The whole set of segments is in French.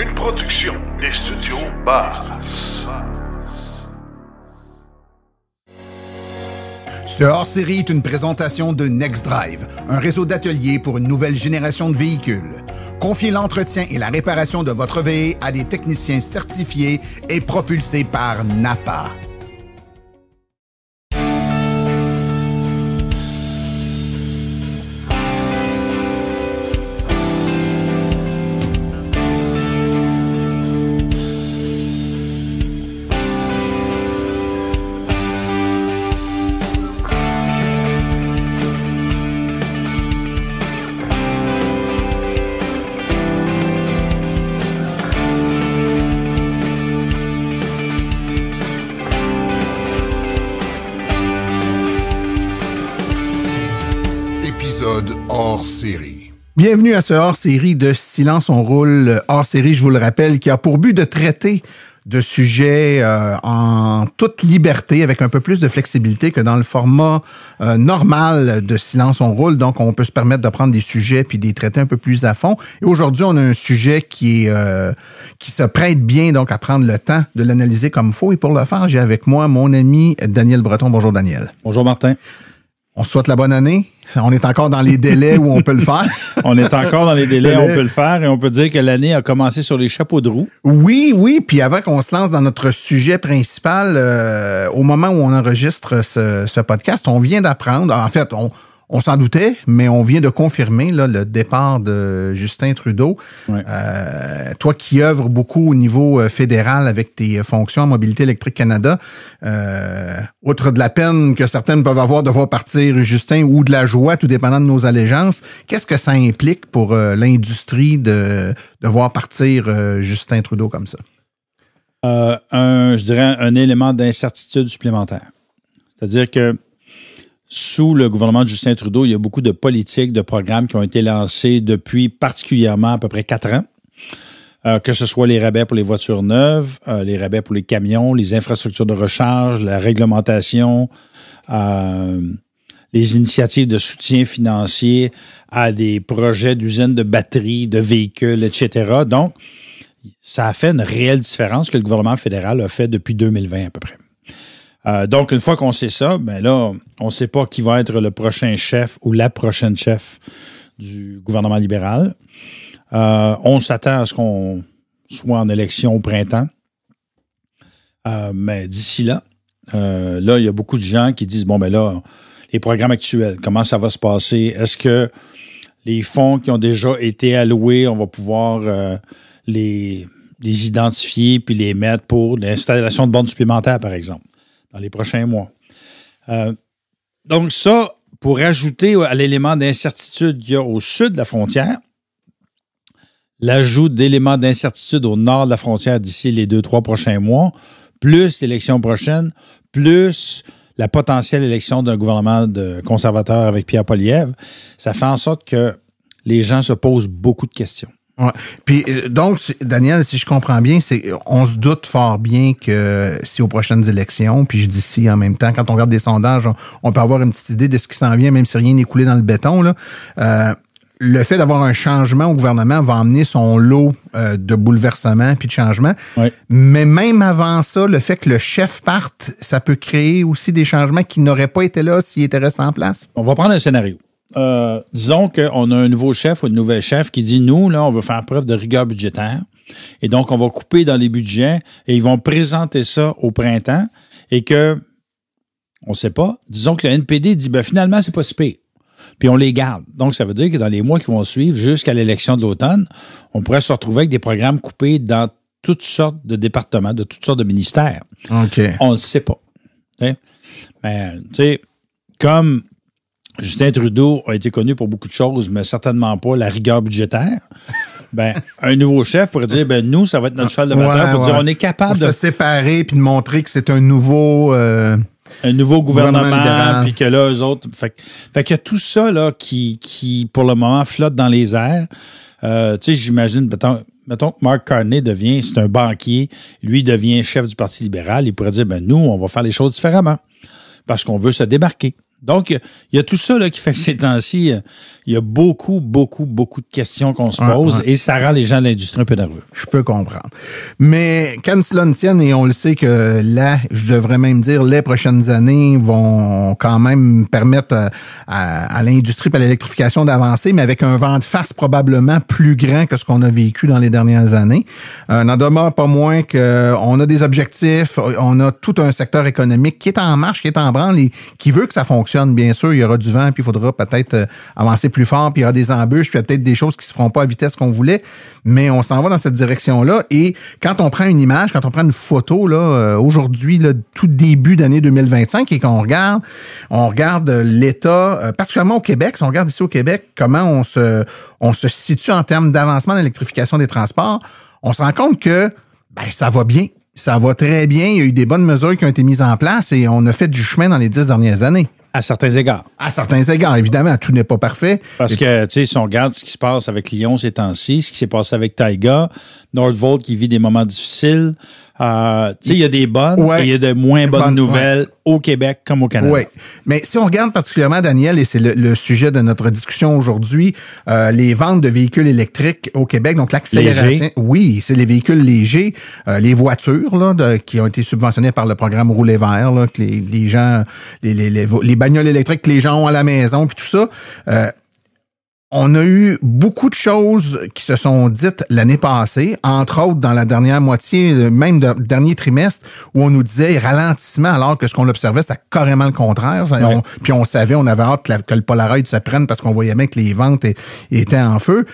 Une production des studios Bass. Ce hors-série est une présentation de NextDrive, un réseau d'ateliers pour une nouvelle génération de véhicules. Confiez l'entretien et la réparation de votre VE à des techniciens certifiés et propulsés par NAPA. Hors-série. Bienvenue à ce hors-série de Silence on roule, hors-série, je vous le rappelle, qui a pour but de traiter de sujets en toute liberté, avec un peu plus de flexibilité que dans le format normal de Silence on roule. Donc, on peut se permettre de prendre des sujets puis de les traiter un peu plus à fond. Et aujourd'hui, on a un sujet qui se prête bien donc à prendre le temps de l'analyser comme il faut. Et pour le faire, j'ai avec moi mon ami Daniel Breton. Bonjour, Daniel. Bonjour, Martin. On se souhaite la bonne année. On est encore dans les délais où on peut le faire. On est encore dans les délais où on peut le faire et on peut dire que l'année a commencé sur les chapeaux de roue. Oui. Puis avant qu'on se lance dans notre sujet principal, au moment où on enregistre ce podcast, on vient d'apprendre, en fait, on s'en doutait, mais on vient de confirmer là, le départ de Justin Trudeau. Ouais. Toi qui œuvres beaucoup au niveau fédéral avec tes fonctions en Mobilité électrique Canada, outre de la peine que certaines peuvent avoir de voir partir Justin ou de la joie, tout dépendant de nos allégeances, qu'est-ce que ça implique pour l'industrie de voir partir Justin Trudeau comme ça? Je dirais un élément d'incertitude supplémentaire. C'est-à-dire que sous le gouvernement de Justin Trudeau, il y a beaucoup de politiques, de programmes qui ont été lancés depuis particulièrement à peu près 4 ans. Que ce soit les rabais pour les voitures neuves, les rabais pour les camions, les infrastructures de recharge, la réglementation, les initiatives de soutien financier à des projets d'usines de batteries, de véhicules, etc. Donc, ça a fait une réelle différence que le gouvernement fédéral a fait depuis 2020 à peu près. Donc, une fois qu'on sait ça, ben là, on ne sait pas qui va être le prochain chef ou la prochaine chef du gouvernement libéral. On s'attend à ce qu'on soit en élection au printemps. Mais d'ici là, il y a beaucoup de gens qui disent, bon, ben là, les programmes actuels, comment ça va se passer? Est-ce que les fonds qui ont déjà été alloués, on va pouvoir les identifier puis les mettre pour l'installation de bornes supplémentaires, par exemple, dans les prochains mois. Donc ça, pour ajouter à l'élément d'incertitude qu'il y a au sud de la frontière, l'ajout d'éléments d'incertitude au nord de la frontière d'ici les 2-3 prochains mois, plus l'élection prochaine, plus la potentielle élection d'un gouvernement de conservateur avec Pierre Poilievre, ça fait en sorte que les gens se posent beaucoup de questions. Ouais. Puis donc, Daniel, si je comprends bien, on se doute fort bien que si aux prochaines élections, puis je dis si en même temps, quand on regarde des sondages, on peut avoir une petite idée de ce qui s'en vient, même si rien n'est coulé dans le béton, là. Le fait d'avoir un changement au gouvernement va emmener son lot de bouleversements puis de changements. Oui. Mais même avant ça, le fait que le chef parte, ça peut créer aussi des changements qui n'auraient pas été là s'il était resté en place. On va prendre un scénario. Disons qu'on a un nouveau chef ou une nouvelle chef qui dit, nous, là, on veut faire preuve de rigueur budgétaire. Et donc, on va couper dans les budgets et ils vont présenter ça au printemps et que, on ne sait pas, disons que le NPD dit, ben finalement, c'est pas si pire. Puis on les garde. Donc, ça veut dire que dans les mois qui vont suivre, jusqu'à l'élection de l'automne, on pourrait se retrouver avec des programmes coupés dans toutes sortes de départements, de toutes sortes de ministères. OK. On ne sait pas. T'sais? Mais, tu sais, comme Justin Trudeau a été connu pour beaucoup de choses, mais certainement pas la rigueur budgétaire. Ben, un nouveau chef pourrait dire, ben nous, ça va être notre cheval de bataille pour dire, on est capable de se séparer puis de montrer que c'est un nouveau gouvernement, puis que là, eux autres... Fait qu'il y a tout ça là qui, pour le moment, flotte dans les airs. Tu sais, j'imagine, mettons que Mark Carney c'est un banquier, lui devient chef du Parti libéral, il pourrait dire, ben nous, on va faire les choses différemment parce qu'on veut se démarquer. Donc, il y a tout ça là, qui fait que ces temps-ci, il y a beaucoup de questions qu'on se pose et ça rend les gens de l'industrie un peu nerveux. Je peux comprendre. Mais quand cela ne tienne, et on le sait que là, je devrais même dire, les prochaines années vont quand même permettre à l'industrie et à l'électrification d'avancer, mais avec un vent de face probablement plus grand que ce qu'on a vécu dans les dernières années. N'en demeure pas moins qu'on a des objectifs, on a tout un secteur économique qui est en marche, qui est en branle et qui veut que ça fonctionne. Bien sûr, il y aura du vent, puis il faudra peut-être avancer plus fort, puis il y aura des embûches, puis il y a peut-être des choses qui se feront pas à vitesse qu'on voulait, mais on s'en va dans cette direction-là. Et quand on prend une image, quand on prend une photo, là, aujourd'hui, là, tout début d'année 2025, et qu'on regarde l'état, particulièrement au Québec, si on regarde ici au Québec, comment on se situe en termes d'avancement de l'électrification des transports, on se rend compte que ça va bien. Ça va très bien. Il y a eu des bonnes mesures qui ont été mises en place et on a fait du chemin dans les 10 dernières années. À certains égards. À certains égards, évidemment. Tout n'est pas parfait. Parce que, tu sais, si on regarde ce qui se passe avec Lyon ces temps-ci, ce qui s'est passé avec Taiga, Nordvolt qui vit des moments difficiles, tu sais, il y a des bonnes et il y a de moins bonnes nouvelles au Québec comme au Canada. Oui, mais si on regarde particulièrement, Daniel, et c'est le sujet de notre discussion aujourd'hui, les ventes de véhicules électriques au Québec, donc l'accélération. Léger. Oui, c'est les véhicules légers, les voitures là, qui ont été subventionnées par le programme Rouler vert, là, que les gens, les bagnoles électriques que les gens ont à la maison, puis tout ça. On a eu beaucoup de choses qui se sont dites l'année passée, entre autres dans la dernière moitié, même dernier trimestre, où on nous disait ralentissement, alors que ce qu'on observait, c'était carrément le contraire. Puis on savait, on avait hâte que le Polaroid se prenne parce qu'on voyait bien que les ventes étaient en feu.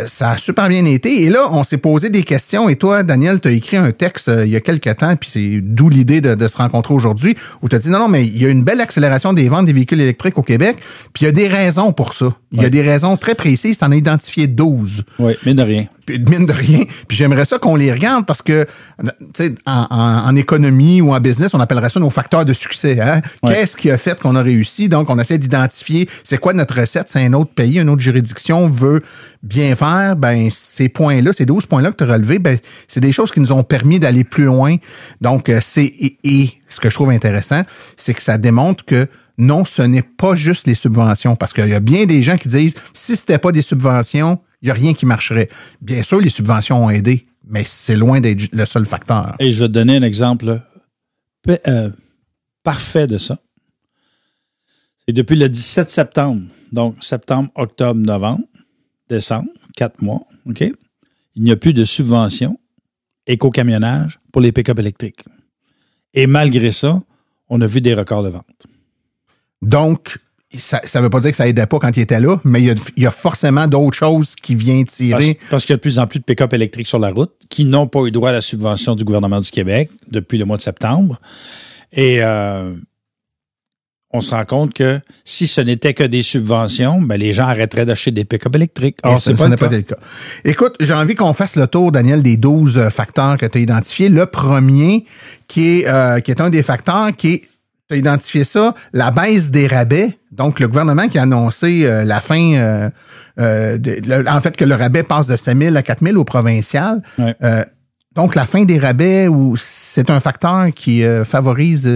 Ça a super bien été. Et là, on s'est posé des questions. Et toi, Daniel, tu as écrit un texte il y a quelques temps, puis c'est d'où l'idée de se rencontrer aujourd'hui, où tu as dit non, mais il y a une belle accélération des ventes des véhicules électriques au Québec, puis il y a des raisons pour ça. Il y a des raisons très précises. Tu en as identifié 12. Oui, mine de rien. Mine de rien. Puis j'aimerais ça qu'on les regarde parce que, tu sais, en économie ou en business, on appellerait ça nos facteurs de succès. Hein? Ouais. Qu'est-ce qui a fait qu'on a réussi? Donc, on essaie d'identifier c'est quoi notre recette. C'est un autre pays, une autre juridiction veut bien faire. Ben, ces points-là, ces 12 points-là que tu as relevés, ben, c'est des choses qui nous ont permis d'aller plus loin. Donc, et ce que je trouve intéressant, c'est que ça démontre que non, ce n'est pas juste les subventions. Parce qu'il y a bien des gens qui disent, si c'était pas des subventions, il n'y a rien qui marcherait. Bien sûr, les subventions ont aidé, mais c'est loin d'être le seul facteur. Et je vais te donner un exemple parfait de ça. C'est depuis le 17 septembre, donc septembre, octobre, novembre, décembre, 4 mois, OK? Il n'y a plus de subventions éco-camionnage pour les pick-up électriques. Et malgré ça, on a vu des records de vente. Donc, ça ne veut pas dire que ça n'aidait pas quand il était là, mais il y a forcément d'autres choses qui viennent tirer. Parce qu'il y a de plus en plus de pick-up électriques sur la route qui n'ont pas eu droit à la subvention du gouvernement du Québec depuis le mois de septembre. Et on se rend compte que si ce n'était que des subventions, ben les gens arrêteraient d'acheter des pick-up électriques. Or, ce n'est pas le cas. Écoute, j'ai envie qu'on fasse le tour, Daniel, des 12 facteurs que tu as identifiés. Le premier, qui est un des facteurs, qui est tu as identifié ça, la baisse des rabais. Donc, le gouvernement qui a annoncé la fin, en fait, que le rabais passe de 5 000 à 4 000 au provincial. Ouais. Donc, la fin des rabais, c'est un facteur qui favorise,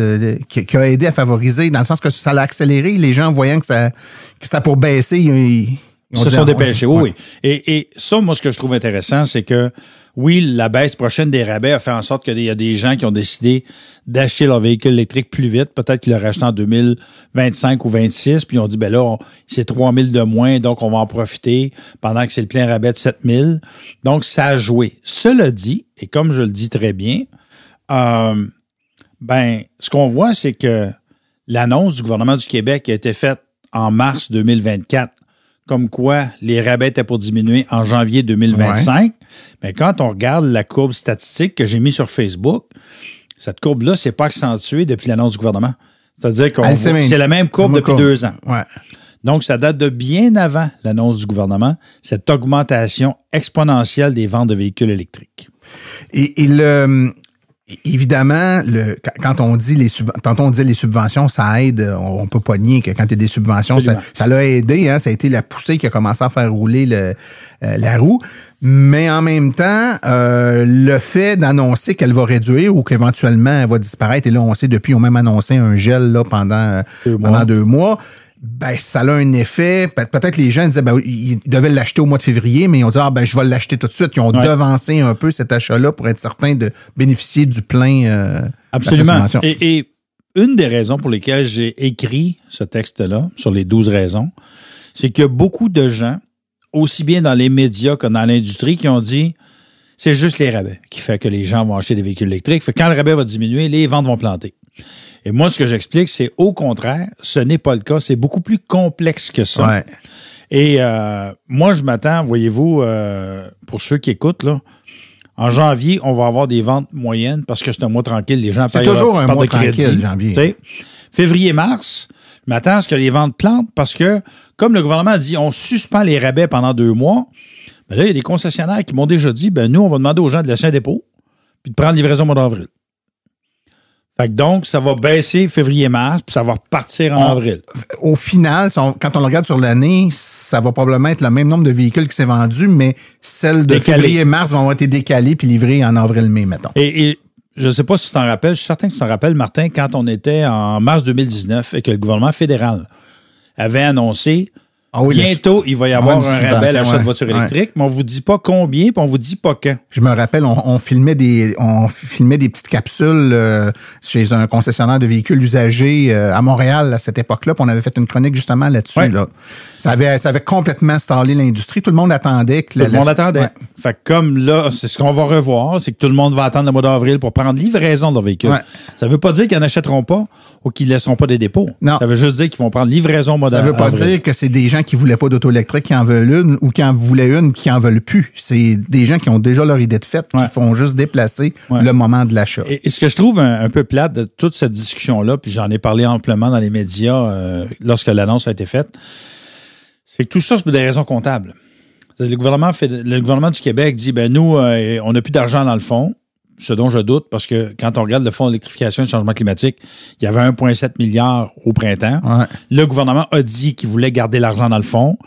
qui a aidé à favoriser, dans le sens que ça l'a accéléré. Les gens, voyant que ça pour baisser, ils se sont dépêchés, oui. Et ça, moi, ce que je trouve intéressant, c'est que, oui, la baisse prochaine des rabais a fait en sorte qu'il y a des gens qui ont décidé d'acheter leur véhicule électrique plus vite. Peut-être qu'ils l'auraient acheté en 2025 ou 2026, puis ils ont dit, ben là, c'est 3 000 de moins, donc on va en profiter pendant que c'est le plein rabais de 7 000. Donc, ça a joué. Cela dit, et comme je le dis très bien, ce qu'on voit, c'est que l'annonce du gouvernement du Québec a été faite en mars 2024, comme quoi les rabais étaient pour diminuer en janvier 2025. Ouais. Mais quand on regarde la courbe statistique que j'ai mise sur Facebook, cette courbe-là, c'est pas accentuée depuis l'annonce du gouvernement. C'est-à-dire que c'est la même courbe depuis 2 ans. Ouais. Donc, ça date de bien avant l'annonce du gouvernement, cette augmentation exponentielle des ventes de véhicules électriques. Et Évidemment, quand on dit tantôt on disait les subventions, ça aide. On peut pas nier que quand il y a des subventions, ça l'a aidé. Hein, ça a été la poussée qui a commencé à faire rouler la roue. Mais en même temps, le fait d'annoncer qu'elle va réduire ou qu'éventuellement elle va disparaître, et là on sait depuis, ils ont même annoncé un gel là, pendant 2 mois. Ben, ça a un effet. Peut-être les gens disaient, ils devaient l'acheter au mois de février, mais ils ont dit, je vais l'acheter tout de suite. Ils ont devancé un peu cet achat-là pour être certains de bénéficier du plein. Absolument. Et une des raisons pour lesquelles j'ai écrit ce texte-là, sur les 12 raisons, c'est qu'il y a beaucoup de gens, aussi bien dans les médias que dans l'industrie, qui ont dit, c'est juste les rabais qui fait que les gens vont acheter des véhicules électriques. Fait que quand le rabais va diminuer, les ventes vont planter. Et moi, ce que j'explique, c'est au contraire, ce n'est pas le cas. C'est beaucoup plus complexe que ça. Ouais. Et moi, je m'attends, voyez-vous, pour ceux qui écoutent, là, en janvier, on va avoir des ventes moyennes parce que c'est un mois tranquille. Les gens payent toujours un mois tranquille, janvier. T'sais, février-mars, je m'attends à ce que les ventes plantent parce que, comme le gouvernement a dit, on suspend les rabais pendant 2 mois, ben là, il y a des concessionnaires qui m'ont déjà dit, nous, on va demander aux gens de laisser un dépôt puis de prendre livraison au mois d'avril. Fait que donc, ça va baisser février-mars, puis ça va repartir en avril. Au final, quand on le regarde sur l'année, ça va probablement être le même nombre de véhicules qui s'est vendu, mais celles de février-mars vont être décalées puis livrées en avril-mai, mettons. Et je ne sais pas si tu t'en rappelles, je suis certain que tu t'en rappelles, Martin, quand on était en mars 2019 et que le gouvernement fédéral avait annoncé bientôt, il va y avoir un rabais à l'achat de voitures électriques, mais on ne vous dit pas combien, puis on ne vous dit pas quand. Je me rappelle, on filmait des petites capsules chez un concessionnaire de véhicules usagés à Montréal à cette époque-là, puis on avait fait une chronique justement là-dessus. Ouais. Là. Ça avait complètement stallé l'industrie. Tout le monde attendait. Tout le monde attendait. Ouais. Fait que comme là, c'est ce qu'on va revoir, c'est que tout le monde va attendre le mois d'avril pour prendre livraison de leur véhicule. Ouais. Ça ne veut pas dire qu'ils n'achèteront pas ou qu'ils ne laisseront pas des dépôts. Non. Ça veut juste dire qu'ils vont prendre livraison au mois d'avril. Ça veut pas dire que c'est des gens qui voulaient pas d'auto électrique qui en veulent une ou qui en voulaient une qui en veulent plus. C'est des gens qui ont déjà leur idée de fait, qui font juste déplacer le moment de l'achat. Et ce que je trouve un peu plate de toute cette discussion-là, puis j'en ai parlé amplement dans les médias lorsque l'annonce a été faite, c'est que tout ça, c'est pour des raisons comptables. Le gouvernement du Québec dit, nous, on n'a plus d'argent dans le fonds, ce dont je doute, parce que quand on regarde le fonds d'électrification et de changement climatique, il y avait 1,7 milliard au printemps. Ouais. Le gouvernement a dit qu'il voulait garder l'argent dans le fonds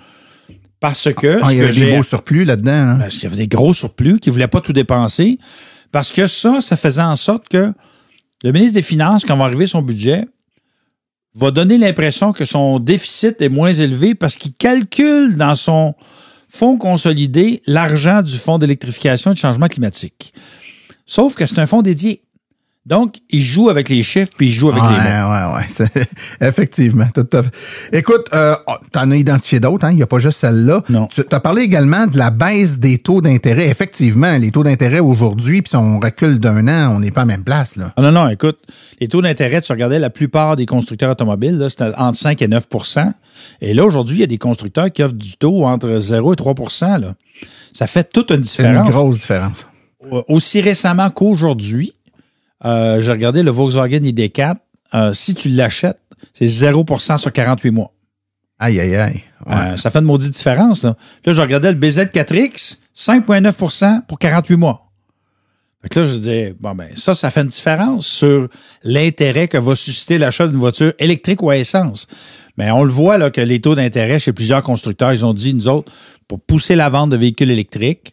parce que... il y avait des beaux surplus là-dedans. Hein? Il y avait des gros surplus qu'il ne voulait pas tout dépenser parce que ça faisait en sorte que le ministre des Finances, quand va arriver son budget, va donner l'impression que son déficit est moins élevé parce qu'il calcule dans son fonds consolidé l'argent du fonds d'électrification et de changement climatique. Sauf que c'est un fonds dédié. Donc, il joue avec les chiffres puis il joue avec les mots. Ouais. Effectivement. Écoute, t'en as identifié d'autres, hein? Il n'y a pas juste celle-là. Non. Tu as parlé également de la baisse des taux d'intérêt. Effectivement, les taux d'intérêt aujourd'hui, puis si on recule d'1 an, on n'est pas à la même place, là. Non, écoute, les taux d'intérêt, tu regardais la plupart des constructeurs automobiles, là, c'était entre 5 et 9 %. Et là, aujourd'hui, il y a des constructeurs qui offrent du taux entre 0 et 3 %. Là. Ça fait toute une différence. C'est une grosse différence. Aussi récemment qu'aujourd'hui, j'ai regardé le Volkswagen ID4. Si tu l'achètes, c'est 0 % sur 48 mois. Aïe. Ouais. Ça fait une maudite différence. Là, je regardais le BZ4X, 5,9 % pour 48 mois. Fait que là, je disais, ça fait une différence sur l'intérêt que va susciter l'achat d'une voiture électrique ou à essence. Mais on le voit là, que les taux d'intérêt chez plusieurs constructeurs, ils ont dit, nous autres, pour pousser la vente de véhicules électriques,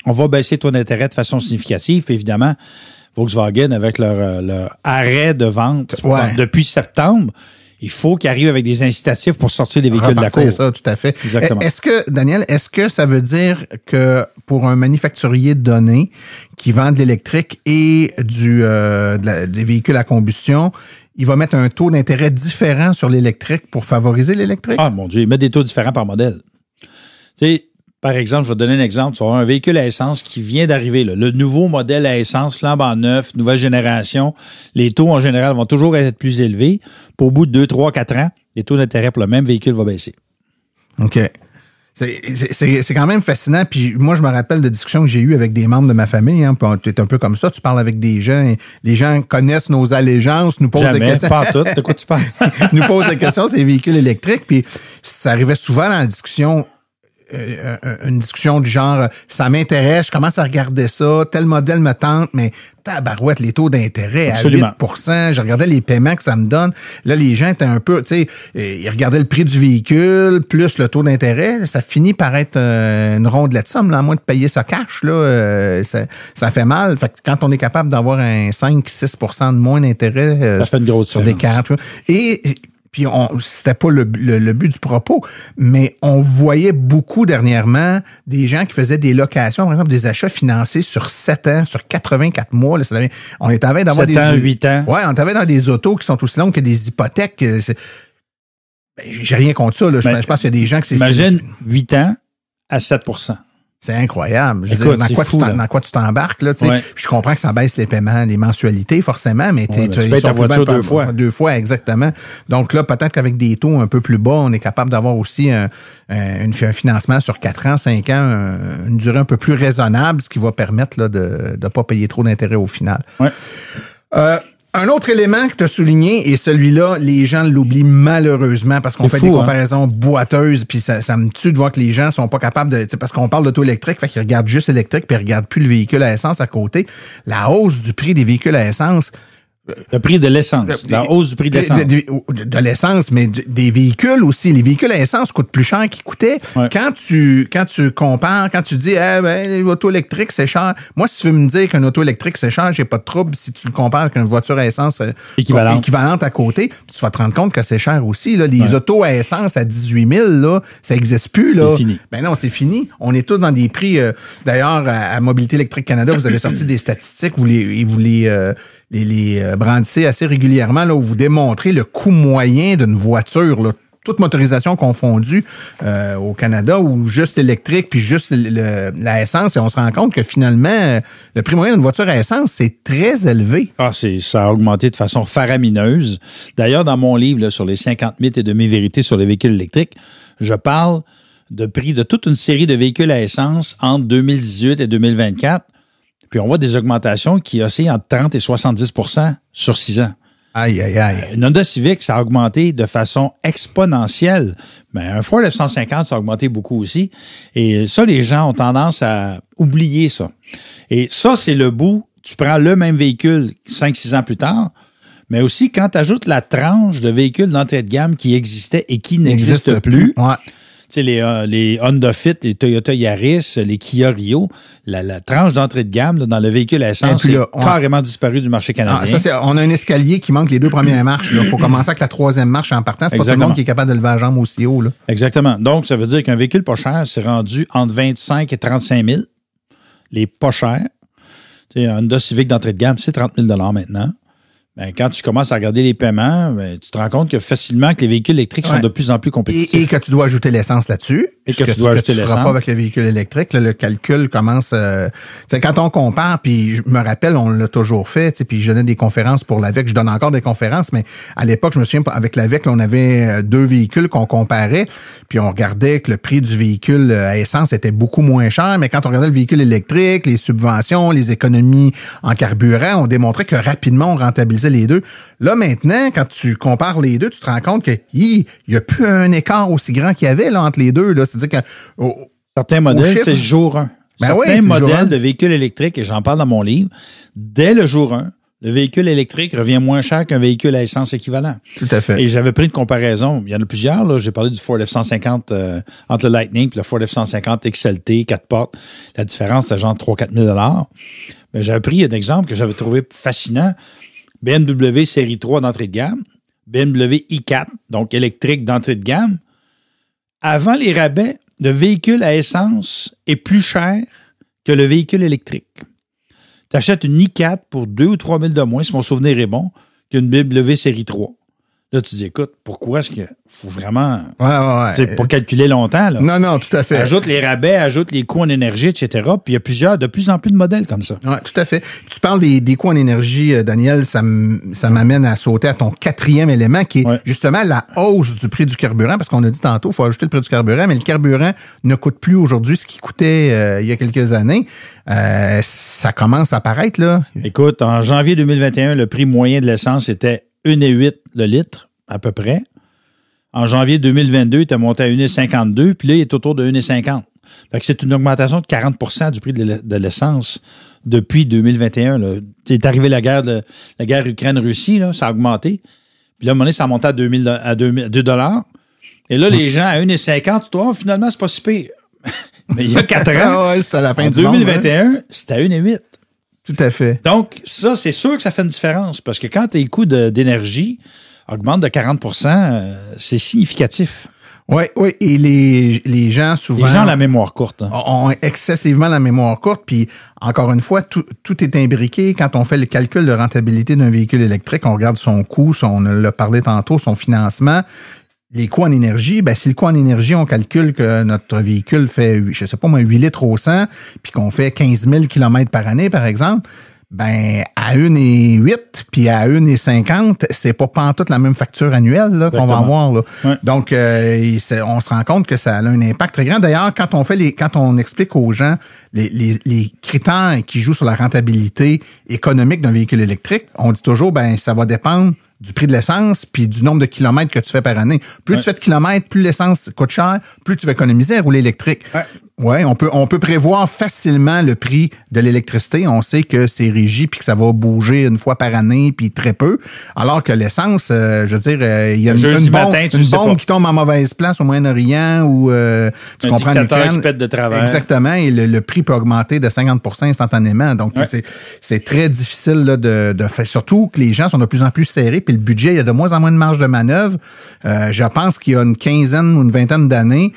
on va baisser le taux d'intérêt de façon significative. Puis évidemment, Volkswagen, avec leur arrêt de vente depuis septembre, il faut qu'ils arrivent avec des incitatifs pour sortir des véhicules de la cour. C'est ça, tout à fait. Exactement. Daniel, est-ce que ça veut dire que pour un manufacturier donné qui vend de l'électrique et des véhicules à combustion, il va mettre un taux d'intérêt différent sur l'électrique pour favoriser l'électrique? Ah, mon Dieu, il met des taux différents par modèle. Tu sais, par exemple, je vais te donner un exemple. Tu vas avoir un véhicule à essence qui vient d'arriver. Là. Le nouveau modèle à essence, flambant neuf, nouvelle génération. Les taux, en général, vont toujours être plus élevés. Pour au bout de 2, 3, 4 ans, les taux d'intérêt pour le même véhicule vont baisser. OK. C'est quand même fascinant. Puis moi, je me rappelle de discussions que j'ai eues avec des membres de ma famille. Hein, tu es un peu comme ça. Tu parles avec des gens. Les gens connaissent nos allégeances, nous posent des questions. Pas tout. De quoi tu parles? Nous posent des questions sur les véhicules électriques. Puis ça arrivait souvent dans la discussion. une discussion du genre, ça m'intéresse, je commence à regarder ça, tel modèle me tente, mais tabarouette, les taux d'intérêt Absolument. à 8%, je regardais les paiements que ça me donne. Là, les gens étaient un peu, tu sais, ils regardaient le prix du véhicule, plus le taux d'intérêt, ça finit par être une rondelette de somme, là, à moins de payer ça cash, là, ça fait mal. Fait que quand on est capable d'avoir un 5-6% de moins d'intérêt ça fait une grosse sur des 40, et puis c'était pas le but du propos, mais on voyait beaucoup dernièrement des gens qui faisaient des locations, par exemple des achats financés sur 7 ans, sur 84 mois. Là, on est en train d'avoir 7 ans, 8 ans. Ouais, on est dans des autos qui sont aussi longues que des hypothèques. J'ai rien contre ça. Là. Je pense qu'il y a des gens qui... Imagine 8 ans à 7%. C'est incroyable. Écoute, dans quoi tu t'embarques, là, tu sais. Ouais. Je comprends que ça baisse les paiements, les mensualités, forcément, mais tu payes ta voiture 2 fois. 2 fois, exactement. Donc là, peut-être qu'avec des taux un peu plus bas, on est capable d'avoir aussi un financement sur 4 ans, 5 ans, une durée un peu plus raisonnable, ce qui va permettre là, de ne pas payer trop d'intérêt au final. Ouais. Un autre élément que tu as souligné, et celui-là, les gens l'oublient malheureusement parce qu'on fait des comparaisons boiteuses, puis ça me tue de voir que les gens sont pas capables de... Parce qu'on parle d'auto électrique, fait qu'ils regardent juste électrique, puis ils regardent plus le véhicule à essence à côté. La hausse du prix des véhicules à essence... Le prix de l'essence, la hausse du prix de l'essence. De l'essence, mais des véhicules aussi. Les véhicules à essence coûtent plus cher qu'ils coûtaient. Ouais. Quand tu compares, quand tu dis l'auto électrique, c'est cher. Moi, si tu veux me dire qu'un auto électrique, c'est cher, j'ai pas de trouble si tu le compares avec une voiture à essence équivalente à côté. Puis tu vas te rendre compte que c'est cher aussi. Là. Les autos à essence à 18 000, là, ça n'existe plus. Là. C'est fini. Ben non, c'est fini. On est tous dans des prix... d'ailleurs, à Mobilité électrique Canada, vous avez sorti des statistiques, vous les brandissez assez régulièrement, là, où vous démontrez le coût moyen d'une voiture, là, toute motorisation confondue au Canada, ou juste électrique, puis juste la essence, et on se rend compte que finalement, le prix moyen d'une voiture à essence, c'est très élevé. Ça a augmenté de façon faramineuse. D'ailleurs, dans mon livre là, sur les 50 mythes et demi-vérités sur les véhicules électriques, je parle de prix de toute une série de véhicules à essence entre 2018 et 2024. Puis on voit des augmentations qui oscillent entre 30 et 70 % sur 6 ans. Aïe, aïe, aïe. Une Honda Civic, ça a augmenté de façon exponentielle. Mais un Ford F-150, ça a augmenté beaucoup aussi. Et ça, les gens ont tendance à oublier ça. Et ça, c'est le bout. Tu prends le même véhicule 5-6 ans plus tard, mais aussi quand tu ajoutes la tranche de véhicules d'entrée de gamme qui existait et qui n'existe plus. Ouais. Tu sais, les Honda Fit, les Toyota Yaris, les Kia Rio, la tranche d'entrée de gamme là, dans le véhicule à essence est carrément disparu du marché canadien. On a un escalier qui manque les 2 premières marches. Il faut commencer avec la 3e marche en partant. C'est pas tout le monde qui est capable de lever la jambe aussi haut. Là. Exactement. Donc, ça veut dire qu'un véhicule pas cher, c'est rendu entre 25 et 35 000. Les pas chers. Tu sais, un Honda Civic d'entrée de gamme, c'est 30 000 maintenant. Ben, quand tu commences à regarder les paiements, ben, tu te rends compte que facilement que les véhicules électriques sont de plus en plus compétitifs. Et que tu dois ajouter l'essence là-dessus. Et que tu dois ajouter l'essence. Tu ne feras pas avec le véhicule électrique. Là, le calcul commence... quand on compare, puis je me rappelle, on l'a toujours fait, puis je donnais des conférences pour l'AVEC. Je donne encore des conférences, mais à l'époque, je me souviens, avec l'AVEC, on avait 2 véhicules qu'on comparait, puis on regardait que le prix du véhicule à essence était beaucoup moins cher, mais quand on regardait le véhicule électrique, les subventions, les économies en carburant, on démontrait que rapidement, on rentabilisait les deux. Là, maintenant, quand tu compares les deux, tu te rends compte qu'il n'y a plus un écart aussi grand qu'il y avait là, entre les deux. Là. C'est-à-dire que certains modèles, c'est jour 1. Certains modèles de véhicules électriques, et j'en parle dans mon livre, dès le jour 1, le véhicule électrique revient moins cher qu'un véhicule à essence équivalent. Tout à fait. Et j'avais pris une comparaison. Il y en a plusieurs. Là. J'ai parlé du Ford F-150 entre le Lightning et le Ford F-150 XLT, 4 portes. La différence, c'est genre 3-4 000 $. Mais j'avais pris un exemple que j'avais trouvé fascinant. BMW série 3 d'entrée de gamme, BMW i4, donc électrique d'entrée de gamme. Avant les rabais, le véhicule à essence est plus cher que le véhicule électrique. Tu achètes une i4 pour 2 ou 3 000 de moins, si mon souvenir est bon, qu'une BMW série 3. Là, tu te dis, écoute, pourquoi est-ce qu'il faut vraiment... C'est pas calculer longtemps. Là. Non, tout à fait. Ajoute les rabais, ajoute les coûts en énergie, etc. Puis il y a de plus en plus de modèles comme ça. Oui, tout à fait. Tu parles des coûts en énergie, Daniel, ça m'amène à sauter à ton 4e élément, qui est justement la hausse du prix du carburant, parce qu'on a dit tantôt, il faut ajouter le prix du carburant, mais le carburant ne coûte plus aujourd'hui ce qu'il coûtait il y a quelques années. Ça commence à apparaître, là. Écoute, en janvier 2021, le prix moyen de l'essence était 1,8 le litre, à peu près. En janvier 2022, il était monté à 1,52, puis là, il est autour de 1,50. Fait que c'est une augmentation de 40 % du prix de l'essence depuis 2021. Là. C'est arrivé la guerre Ukraine-Russie, là, ça a augmenté. Puis là, à un moment donné, ça a monté à 2 $. Et là, les gens, à 1,50, toi, finalement, c'est pas si pire. Mais il y a 4 ans, ouais, c'était à la fin en du 2021, monde, hein? c'était à 1,8. Tout à fait. Donc, ça, c'est sûr que ça fait une différence. Parce que quand tes coûts d'énergie augmentent de 40 %, c'est significatif. Oui, oui. Et les gens, souvent... Les gens ont la mémoire courte. Hein. Ont excessivement la mémoire courte. Puis, encore une fois, tout est imbriqué. Quand on fait le calcul de rentabilité d'un véhicule électrique, on regarde son coût, on l'a parlé tantôt, son financement. Les coûts en énergie, ben si le coût en énergie, on calcule que notre véhicule fait, je sais pas moi, 8 litres au 100, puis qu'on fait 15 000 km par année, par exemple, ben à 1,8 puis à 1,50, c'est pas pantoute la même facture annuelle là, qu'on va avoir. Là. Ouais. Donc, on se rend compte que ça a un impact très grand. D'ailleurs, quand on explique aux gens les critères qui jouent sur la rentabilité économique d'un véhicule électrique, on dit toujours, ben ça va dépendre du prix de l'essence puis du nombre de kilomètres que tu fais par année. Plus tu fais de kilomètres, plus l'essence coûte cher, plus tu vas économiser à rouler électrique. Ouais, on peut prévoir facilement le prix de l'électricité. On sait que c'est régi puis que ça va bouger une fois par année puis très peu. Alors que l'essence, je veux dire, il y a une bombe qui tombe en mauvaise place au Moyen-Orient ou tu comprends un dictateur qui pète de travers. Exactement, et le prix peut augmenter de 50 % instantanément. Donc c'est très difficile là, de faire. Surtout que les gens sont de plus en plus serrés puis le budget, il y a de moins en moins de marge de manœuvre. Je pense qu'il y a une quinzaine ou une vingtaine d'années,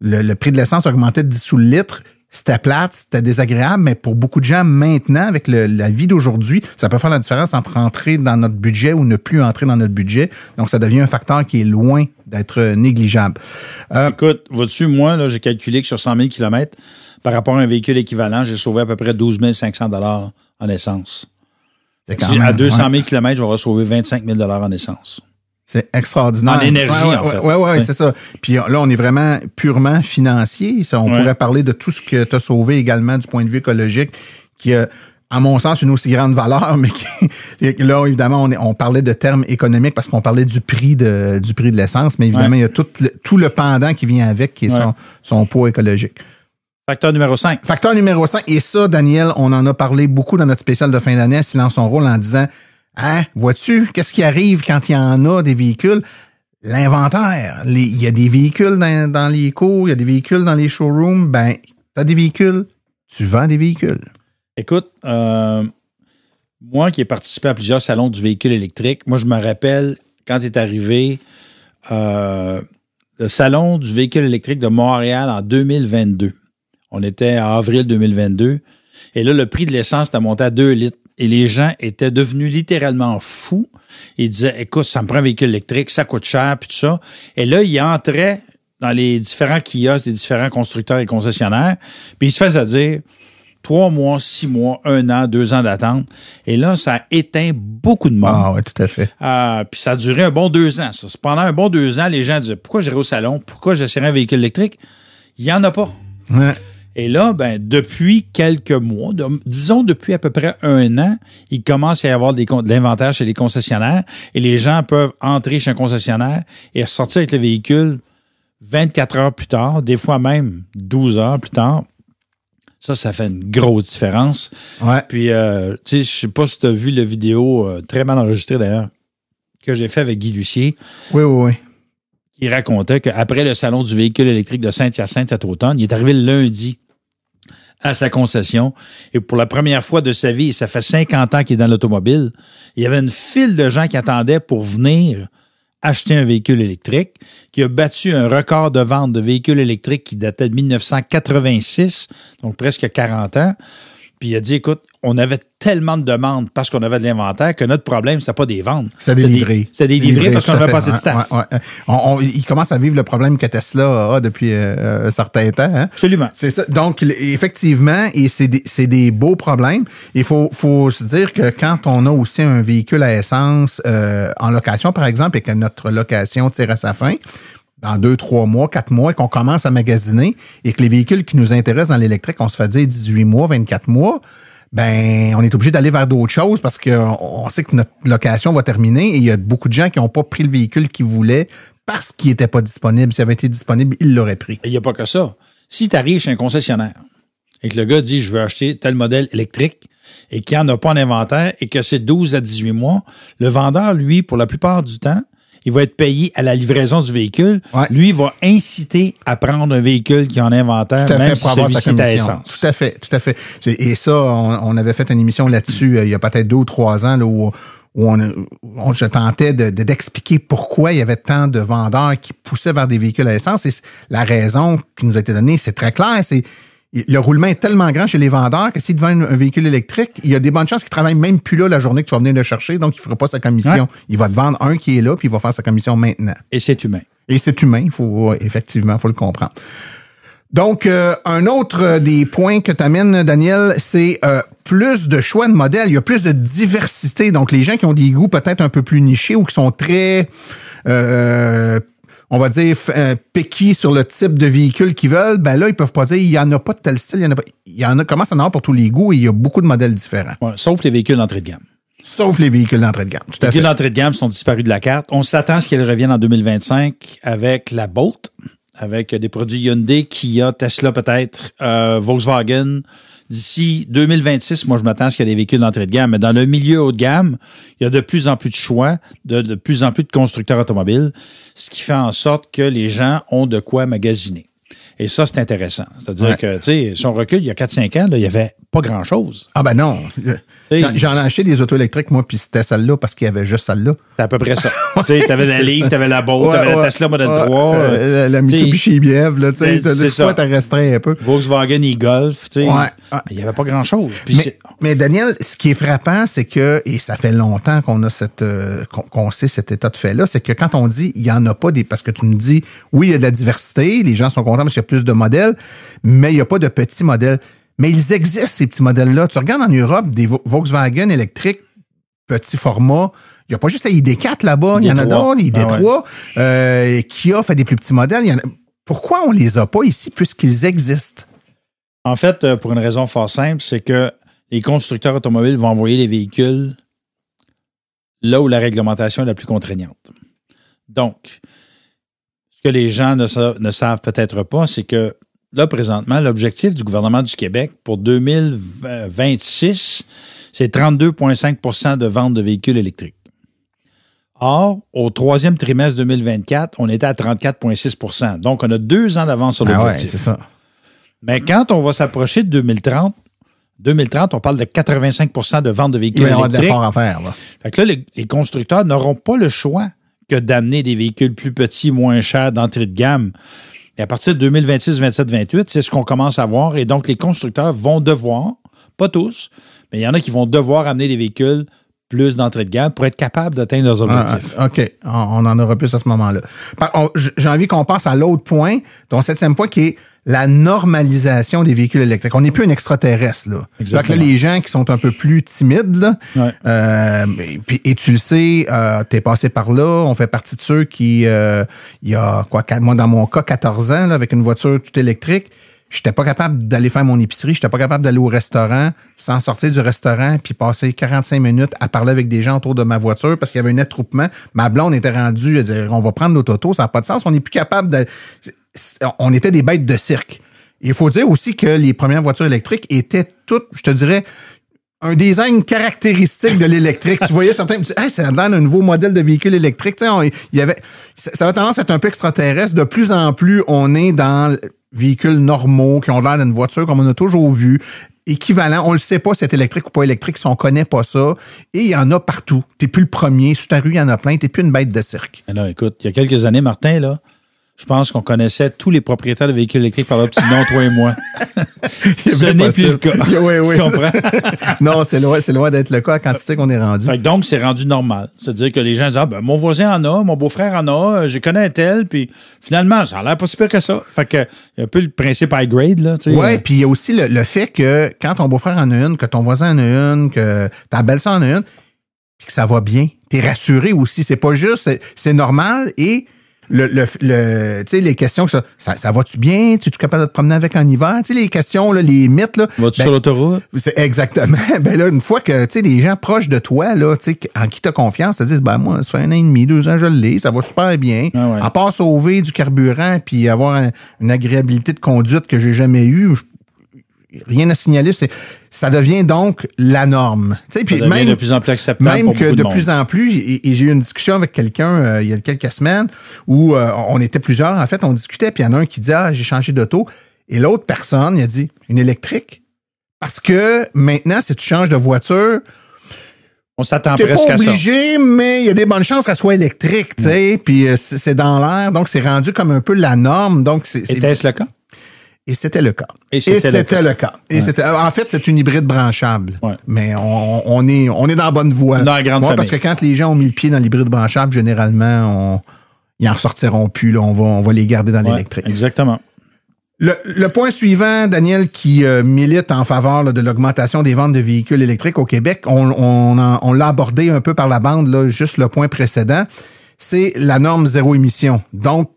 le prix de l'essence augmentait de 10 sous le litre. C'était plate, c'était désagréable, mais pour beaucoup de gens, maintenant, avec la vie d'aujourd'hui, ça peut faire la différence entre entrer dans notre budget ou ne plus entrer dans notre budget. Donc, ça devient un facteur qui est loin d'être négligeable. Écoute, vois-tu, moi, là, j'ai calculé que sur 100 000 km, par rapport à un véhicule équivalent, j'ai sauvé à peu près 12 500 $ en essence. À 200 000 km, j'aurais sauvé 25 000 $ en essence. C'est extraordinaire. En énergie, en fait. Oui, c'est ça. Puis là, on est vraiment purement financier. Ça, on pourrait parler de tout ce que tu as sauvé également du point de vue écologique, qui a, à mon sens, une aussi grande valeur, mais là, évidemment, on parlait de termes économiques parce qu'on parlait du prix de l'essence, mais évidemment, il y a tout le pendant qui vient avec, qui est son poids écologique. Facteur numéro 5. Facteur numéro 5. Et ça, Daniel, on en a parlé beaucoup dans notre spécial de fin d'année à Silence on roule en disant, vois-tu, qu'est-ce qui arrive quand il y en a des véhicules? L'inventaire. Il y a des véhicules dans les cours, il y a des véhicules dans les showrooms. Ben, tu as des véhicules, tu vends des véhicules. Écoute, moi qui ai participé à plusieurs salons du véhicule électrique, moi, je me rappelle quand est arrivé le salon du véhicule électrique de Montréal en 2022. On était en avril 2022. Et là, le prix de l'essence était monté à 2 litres. Et les gens étaient devenus littéralement fous. Ils disaient, écoute, ça me prend un véhicule électrique, ça coûte cher, puis tout ça. Et là, ils entraient dans les différents kiosques des différents constructeurs et concessionnaires, puis ils se faisaient dire 3 mois, 6 mois, 1 an, 2 ans d'attente. Et là, ça a éteint beaucoup de monde. Ah oui, tout à fait. Puis ça a duré un bon 2 ans, ça. Pendant un bon 2 ans, les gens disaient, pourquoi j'irai au salon? Pourquoi j'essaierai un véhicule électrique? Il n'y en a pas. Ouais. Et là, ben, depuis quelques mois, disons depuis à peu près 1 an, il commence à y avoir de l'inventaire chez les concessionnaires et les gens peuvent entrer chez un concessionnaire et ressortir avec le véhicule 24 heures plus tard, des fois même 12 heures plus tard. Ça fait une grosse différence. Ouais. Puis, tu sais, je sais pas si tu as vu la vidéo, très mal enregistrée d'ailleurs, que j'ai fait avec Guy Lucier. Oui. Qui racontait qu'après le salon du véhicule électrique de Saint-Hyacinthe cet automne, il est arrivé le lundi à sa concession et pour la première fois de sa vie, ça fait 50 ans qu'il est dans l'automobile, il y avait une file de gens qui attendaient pour venir acheter un véhicule électrique, qui a battu un record de vente de véhicules électriques qui datait de 1986, donc presque 40 ans. Puis il a dit, écoute, on avait tellement de demandes parce qu'on avait de l'inventaire que notre problème, c'était pas des ventes. C'était des livrés. C'était des livrés parce qu'on n'avait pas assez de staff. Il commence à vivre le problème que Tesla a depuis un certain temps. Hein? Absolument. C'est ça. Donc, effectivement, et c'est des beaux problèmes. Il faut se dire que quand on a aussi un véhicule à essence en location, par exemple, et que notre location tire à sa fin, dans 2, 3 mois, 4 mois, et qu'on commence à magasiner, et que les véhicules qui nous intéressent dans l'électrique, on se fait dire 18 mois, 24 mois, ben, on est obligé d'aller vers d'autres choses parce qu'on sait que notre location va terminer et il y a beaucoup de gens qui n'ont pas pris le véhicule qu'ils voulaient parce qu'il n'était pas disponible. S'il avait été disponible, il l'aurait pris. Il n'y a pas que ça. Si tu arrives chez un concessionnaire et que le gars dit « je veux acheter tel modèle électrique » et qu'il n'y en a pas en inventaire et que c'est 12 à 18 mois, le vendeur, lui, pour la plupart du temps, il va être payé à la livraison du véhicule. Ouais. Lui, il va inciter à prendre un véhicule qui est en inventaire, même si celui-ci est à essence. Tout à fait, tout à fait. Et ça, on avait fait une émission là-dessus il y a peut-être 2 ou 3 ans là, où je tentais d'expliquer pourquoi il y avait tant de vendeurs qui poussaient vers des véhicules à essence. Et la raison qui nous a été donnée, c'est très clair, c'est le roulement est tellement grand chez les vendeurs que s'il devient un véhicule électrique, il y a des bonnes chances qu'il ne travaille même plus là la journée que tu vas venir le chercher, donc il ne fera pas sa commission. Ouais. Il va te vendre un qui est là, puis il va faire sa commission maintenant. Et c'est humain. Et c'est humain, effectivement, il faut le comprendre. Donc, un autre des points que tu amènes, Daniel, c'est plus de choix de modèles. Il y a plus de diversité. Donc, les gens qui ont des goûts peut-être un peu plus nichés ou qui sont très... on va dire, picky sur le type de véhicule qu'ils veulent, ben là, ils peuvent pas dire, il n'y en a pas de tel style, il y en a, commence à en avoir pour tous les goûts et il y a beaucoup de modèles différents. Ouais, sauf les véhicules d'entrée de gamme. Sauf les véhicules d'entrée de gamme, tout à fait. Les véhicules d'entrée de gamme sont disparus de la carte. On s'attend à ce qu'ils reviennent en 2025 avec la Bolt, avec des produits Hyundai, Kia, Tesla peut-être, Volkswagen. D'ici 2026, moi, je m'attends à ce qu'il y ait des véhicules d'entrée de gamme. Mais dans le milieu haut de gamme, il y a de plus en plus de choix, de plus en plus de constructeurs automobiles, ce qui fait en sorte que les gens ont de quoi magasiner. Et ça, c'est intéressant. C'est-à-dire que, tu sais, si on recule, il y a 4-5 ans, là, il n'y avait pas grand-chose. Ah ben non. J'en ai acheté des autos électriques, moi, puis c'était celle-là parce qu'il y avait juste celle-là. C'est à peu près ça. Tu sais, t'avais la Leaf, t'avais la Bolt, t'avais la Tesla Model 3. La Mitsubishi Biev, là, tu sais, des fois, t'as restreint un peu. Volkswagen e-Golf, tu sais. Il n'y avait pas grand-chose. Mais Daniel, ce qui est frappant, c'est que, et ça fait longtemps qu'on a qu'on sait cet état de fait-là, c'est que quand on dit, il n'y en a pas parce que tu me dis, oui, il y a de la diversité, les gens sont contents parce qu'il y a plus de modèles, mais il n'y a pas de petits modèles. Mais ils existent, ces petits modèles-là. Tu regardes en Europe, des Volkswagen électriques, petit format. Il n'y a pas juste les ID4 là-bas. Il y en a d'autres, les ID3. Kia fait des plus petits modèles. Pourquoi on ne les a pas ici puisqu'ils existent? En fait, pour une raison fort simple, c'est que les constructeurs automobiles vont envoyer les véhicules là où la réglementation est la plus contraignante. Donc, ce que les gens ne savent peut-être pas, c'est que là, présentement, l'objectif du gouvernement du Québec pour 2026, c'est 32,5 % de vente de véhicules électriques. Or, au 3e trimestre 2024, on était à 34,6 %. Donc, on a 2 ans d'avance sur l'objectif. Ouais, c'est ça. Mais quand on va s'approcher de 2030, on parle de 85 % de vente de véhicules électriques. Il va y avoir de l'effort à faire, là. Fait que là, les constructeurs n'auront pas le choix que d'amener des véhicules plus petits, moins chers, d'entrée de gamme. Et à partir de 2026, 27, 28, c'est ce qu'on commence à voir. Et donc, les constructeurs vont devoir, pas tous, mais il y en a qui vont devoir amener des véhicules plus d'entrée de gamme pour être capables d'atteindre leurs objectifs. OK. On en aura plus à ce moment-là. J'ai envie qu'on passe à l'autre point, ton 7e point, qui est la normalisation des véhicules électriques. On n'est plus un extraterrestre, là. Exactement. Donc là, les gens qui sont un peu plus timides, là, et tu le sais, t'es passé par là, on fait partie de ceux qui, il y a, moi, dans mon cas, 14 ans, là, avec une voiture toute électrique, j'étais pas capable d'aller faire mon épicerie, j'étais pas capable d'aller au restaurant sans sortir du restaurant puis passer 45 minutes à parler avec des gens autour de ma voiture parce qu'il y avait un attroupement. Ma blonde était rendue à dire, on va prendre notre auto, ça n'a pas de sens, on n'est plus capable de... On était des bêtes de cirque. Il faut dire aussi que les premières voitures électriques étaient toutes, je te dirais, un design caractéristique de l'électrique. Tu voyais certains, tu dis, hey, ça donne un nouveau modèle de véhicule électrique. Tu sais, ça a tendance à être un peu extraterrestre. De plus en plus, on est dans véhicules normaux qui ont l'air d'une voiture comme on a toujours vu. Équivalent, on le sait pas si c'est électrique ou pas électrique, si on connaît pas ça. Et il y en a partout. T'es plus le premier. Sur ta rue, il y en a plein. T'es plus une bête de cirque. Alors, écoute, il y a quelques années, Martin, là, je pense qu'on connaissait tous les propriétaires de véhicules électriques par leur petit nom, toi et moi. Ce n'est plus le cas. Oui. Tu comprends? Non, c'est loin d'être le cas à la quantité qu'on est rendu. Fait que donc, c'est rendu normal. C'est-à-dire que les gens disent, mon voisin en a, mon beau-frère en a, je connais un tel, puis finalement, ça a l'air pas si pire que ça. Fait que, il y a un peu le principe high grade, là. Oui, puis il y a aussi le fait que quand ton beau-frère en a une, que ton voisin en a une, que ta belle-sœur en a une, puis que ça va bien, t'es rassuré aussi. C'est pas juste, c'est normal et Tu sais, les questions, ça va-tu bien? Tu es capable de te promener avec en hiver? Tu sais, les questions, là, les mythes, là. Vas-tu sur l'autoroute? C'est exactement. Ben là, une fois que, tu sais, les gens proches de toi, là, tu sais, en qui t'as confiance, te disent, ben, moi, ça fait 1 an et demi, 2 ans, je l'ai, ça va super bien. Ah ouais. À part sauver du carburant puis avoir une agréabilité de conduite que j'ai jamais eue, rien à signaler. Ça devient donc la norme. Tu sais, puis même de plus en plus acceptable. Même pour que beaucoup de monde. plus en plus, et j'ai eu une discussion avec quelqu'un il y a quelques semaines où on était plusieurs, en fait, on discutait, puis il y en a un qui dit « Ah, j'ai changé d'auto », et l'autre personne, il a dit « Une électrique? » Parce que maintenant, si tu changes de voiture, on s'attend t'es presque pas à ça. obligé, mais il y a des bonnes chances qu'elle soit électrique, tu sais, puis c'est dans l'air, donc c'est rendu comme un peu la norme. Donc Était-ce le cas? Et c'était le cas. Et c'était le cas. Et Ouais. en fait, c'est une hybride branchable. Ouais. Mais on est dans la bonne voie. Dans la grande famille. Parce que quand les gens ont mis le pied dans l'hybride branchable, généralement, ils en ressortiront plus. Là. On va les garder dans l'électrique. Exactement. Le point suivant, Daniel, qui milite en faveur là, de l'augmentation des ventes de véhicules électriques au Québec, on l'a abordé un peu par la bande, là, juste le point précédent, c'est la norme zéro émission. Donc,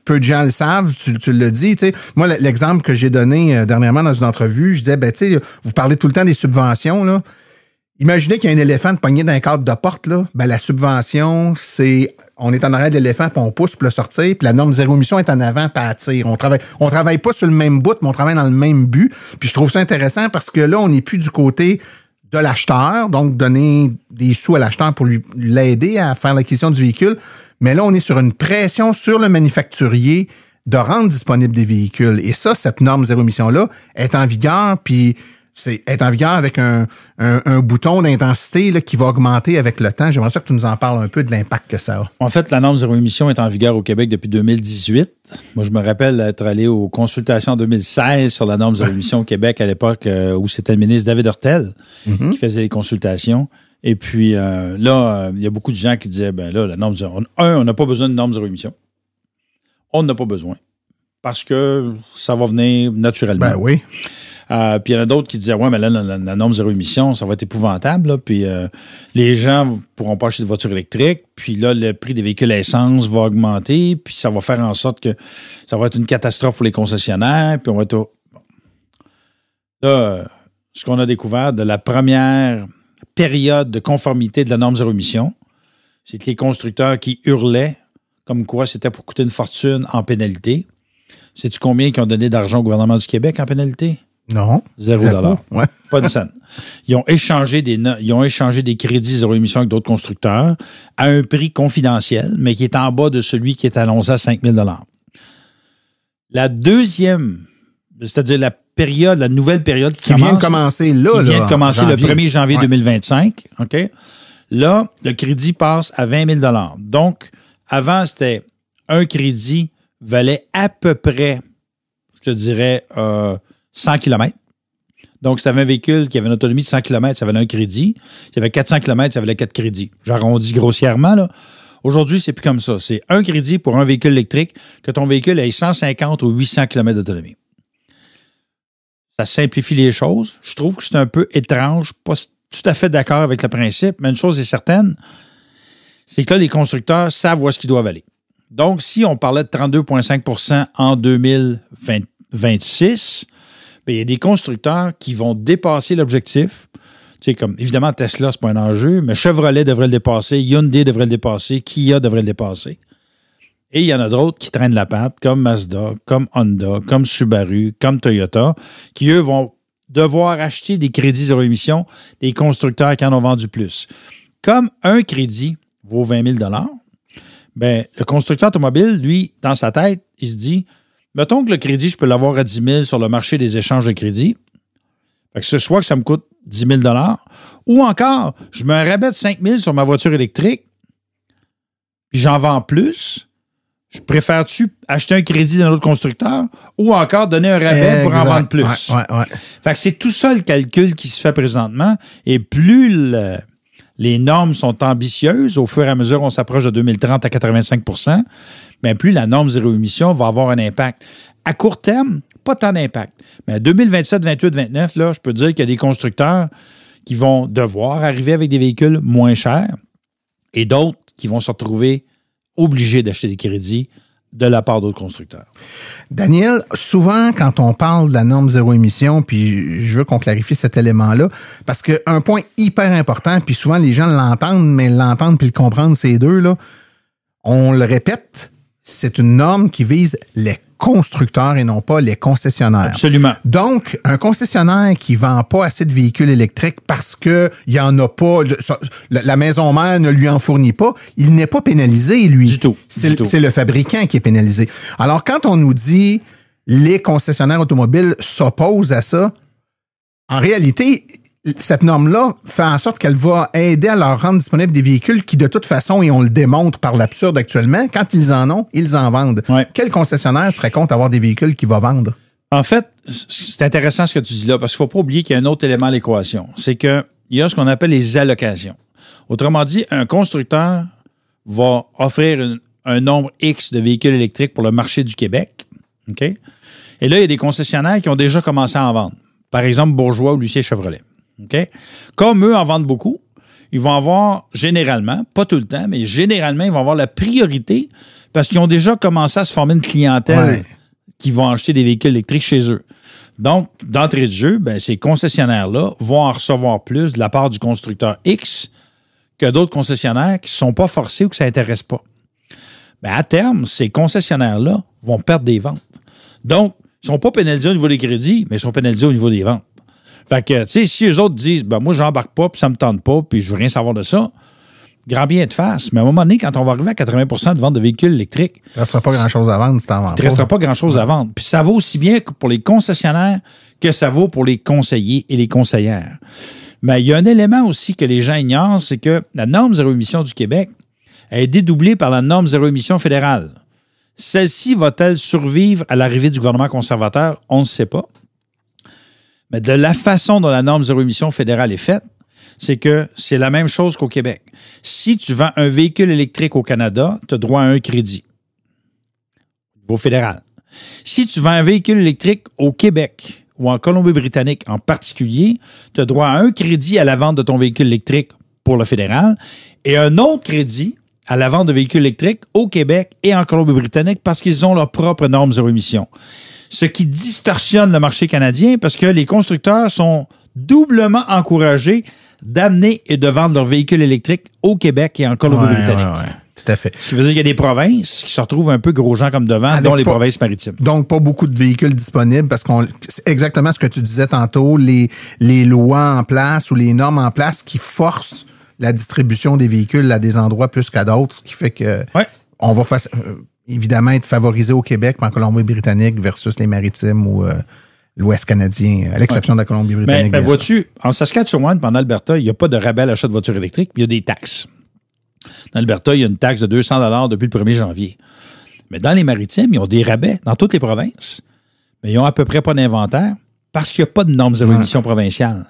peu de gens le savent, tu le dis. Tu sais. Moi, l'exemple que j'ai donné dernièrement dans une entrevue, je disais, ben, tu sais, vous parlez tout le temps des subventions, là. Imaginez qu'il y a un éléphant pogné dans un cadre de porte, là. Ben, la subvention, c'est, on est en arrière de l'éléphant, puis on pousse pour le sortir, puis la norme zéro émission est en avant, puis elle tire. On travaille pas sur le même bout, mais on travaille dans le même but. Puis je trouve ça intéressant parce que là, on n'est plus du côté de l'acheteur, donc donner des sous à l'acheteur pour l'aider à faire l'acquisition du véhicule. Mais là, on est sur une pression sur le manufacturier de rendre disponible des véhicules. Et ça, cette norme zéro émission-là est en vigueur, puis est en vigueur avec un bouton d'intensité là, qui va augmenter avec le temps. J'aimerais ça que tu nous en parles un peu de l'impact que ça a. En fait, la norme zéro émission est en vigueur au Québec depuis 2018. Moi, je me rappelle être allé aux consultations en 2016 sur la norme zéro émission au Québec à l'époque où c'était le ministre David Hurtel qui faisait les consultations. Et puis là, il y a beaucoup de gens qui disaient, ben là, la norme zéro... on n'a pas besoin de norme zéro émission. On n'en a pas besoin. Parce que ça va venir naturellement. Ben oui. Puis il y en a d'autres qui disaient, ouais, mais là, la norme zéro émission, ça va être épouvantable. Là, puis les gens ne pourront pas acheter de voitures électriques. Puis là, le prix des véhicules à essence va augmenter. Puis ça va faire en sorte que ça va être une catastrophe pour les concessionnaires. Puis on va être... Bon. Là, ce qu'on a découvert de la première période de conformité de la norme zéro émission, c'est que les constructeurs qui hurlaient comme quoi c'était pour coûter une fortune en pénalité. Sais-tu combien qui ont donné d'argent au gouvernement du Québec en pénalité? Non. $0. Ouais. Pas de scène. Ils ont échangé des crédits zéro émission avec d'autres constructeurs à un prix confidentiel, mais qui est en bas de celui qui est annoncé à 5 000 $. La deuxième, c'est-à-dire la nouvelle période qui vient de commencer là. Qui vient de commencer le 1er janvier ouais. 2025. OK? Là, le crédit passe à 20 000 $. Donc, avant, c'était un crédit valait à peu près, je te dirais, 100 km. Donc, si tu avais un véhicule qui avait une autonomie de 100 km, ça valait un crédit. Si tu avais 400 km, ça valait 4 crédits. J'arrondis grossièrement, là. Aujourd'hui, c'est plus comme ça. C'est un crédit pour un véhicule électrique que ton véhicule ait 150 ou 800 km d'autonomie. Ça simplifie les choses. Je trouve que c'est un peu étrange, pas tout à fait d'accord avec le principe, mais une chose est certaine, c'est que là, les constructeurs savent où est-ce qu'ils doivent aller. Donc, si on parlait de 32,5 % en 2026, bien, il y a des constructeurs qui vont dépasser l'objectif. Tu sais, comme, évidemment, Tesla, c'est pas un enjeu, mais Chevrolet devrait le dépasser, Hyundai devrait le dépasser, Kia devrait le dépasser. Et il y en a d'autres qui traînent la patte, comme Mazda, comme Honda, comme Subaru, comme Toyota, qui, eux, vont devoir acheter des crédits zéro émission des constructeurs qui en ont vendu plus. Comme un crédit vaut 20 000 $, bien, le constructeur automobile, lui, dans sa tête, il se dit, mettons que le crédit, je peux l'avoir à 10 000 sur le marché des échanges de crédit. Fait que soit que ça me coûte 10 000 $, ou encore, je me rabais de 5 000 sur ma voiture électrique, puis j'en vends plus. Je préfère-tu acheter un crédit d'un autre constructeur ou encore donner un rabais pour en vendre plus? Ouais. Fait que c'est tout ça le calcul qui se fait présentement. Et plus les normes sont ambitieuses, au fur et à mesure on s'approche de 2030 à 85 %, mais plus la norme zéro émission va avoir un impact. À court terme, pas tant d'impact. Mais à 2027, 28, 29, là, je peux dire qu'il y a des constructeurs qui vont devoir arriver avec des véhicules moins chers et d'autres qui vont se retrouver obligés d'acheter des crédits de la part d'autres constructeurs. Daniel, souvent, quand on parle de la norme zéro émission, puis je veux qu'on clarifie cet élément-là, parce qu'un point hyper important, puis souvent les gens l'entendent, mais l'entendre puis le comprendre, c'est deux, là. On le répète, c'est une norme qui vise les constructeurs et non pas les concessionnaires. Absolument. Donc, un concessionnaire qui vend pas assez de véhicules électriques parce que il y en a pas, la maison mère ne lui en fournit pas, il n'est pas pénalisé, lui. Du tout. C'est le fabricant qui est pénalisé. Alors, quand on nous dit les concessionnaires automobiles s'opposent à ça, en réalité, cette norme-là fait en sorte qu'elle va aider à leur rendre disponibles des véhicules qui, de toute façon, et on le démontre par l'absurde actuellement, quand ils en ont, ils en vendent. Ouais. Quel concessionnaire serait contre avoir des véhicules qu'il va vendre? En fait, c'est intéressant ce que tu dis là, parce qu'il ne faut pas oublier qu'il y a un autre élément à l'équation. C'est qu'il y a ce qu'on appelle les allocations. Autrement dit, un constructeur va offrir un nombre X de véhicules électriques pour le marché du Québec. OK? Et là, il y a des concessionnaires qui ont déjà commencé à en vendre. Par exemple, Bourgeois ou Lucier Chevrolet. Okay? Comme eux en vendent beaucoup, ils vont avoir généralement, pas tout le temps, mais généralement, ils vont avoir la priorité parce qu'ils ont déjà commencé à se former une clientèle qui vont acheter des véhicules électriques chez eux. Donc, d'entrée de jeu, ces concessionnaires-là vont en recevoir plus de la part du constructeur X que d'autres concessionnaires qui ne sont pas forcés ou qui ne s'intéressent pas. À terme, ces concessionnaires-là vont perdre des ventes. Donc, ils ne sont pas pénalisés au niveau des crédits, mais ils sont pénalisés au niveau des ventes. Fait que, tu sais, si eux autres disent, moi, j'embarque pas, puis ça me tente pas, puis je veux rien savoir de ça, grand bien de face. Mais à un moment donné, quand on va arriver à 80% de vente de véhicules électriques... Il ne restera pas grand-chose à vendre si t'en vends pas. Il ne restera pas grand-chose à vendre. Puis ça vaut aussi bien pour les concessionnaires que ça vaut pour les conseillers et les conseillères. Mais il y a un élément aussi que les gens ignorent, c'est que la norme zéro émission du Québec est dédoublée par la norme zéro émission fédérale. Celle-ci va-t-elle survivre à l'arrivée du gouvernement conservateur? On ne sait pas. Mais de la façon dont la norme zéro émission fédérale est faite, c'est que c'est la même chose qu'au Québec. Si tu vends un véhicule électrique au Canada, tu as droit à un crédit au niveau fédéral. Si tu vends un véhicule électrique au Québec ou en Colombie-Britannique en particulier, tu as droit à un crédit à la vente de ton véhicule électrique pour le fédéral et un autre crédit à la vente de véhicules électriques au Québec et en Colombie-Britannique parce qu'ils ont leur propre norme zéro émission. Ce qui distorsionne le marché canadien parce que les constructeurs sont doublement encouragés d'amener et de vendre leurs véhicules électriques au Québec et en Colombie-Britannique. Ouais. Tout à fait. Ce qui veut dire qu'il y a des provinces qui se retrouvent un peu gros gens comme devant, dont les provinces maritimes. Donc, pas beaucoup de véhicules disponibles parce c'est exactement ce que tu disais tantôt, les lois en place ou les normes en place qui forcent la distribution des véhicules à des endroits plus qu'à d'autres, ce qui fait que on va évidemment être favorisé au Québec, en Colombie-Britannique versus les maritimes ou l'Ouest canadien, à l'exception de la Colombie-Britannique. Mais vois-tu, en Saskatchewan et en Alberta, il n'y a pas de rabais à l'achat de voitures électriques, puis il y a des taxes. En Alberta, il y a une taxe de 200 $ depuis le 1er janvier. Mais dans les maritimes, ils ont des rabais dans toutes les provinces, mais ils n'ont à peu près pas d'inventaire parce qu'il n'y a pas de normes zéro émission provinciales.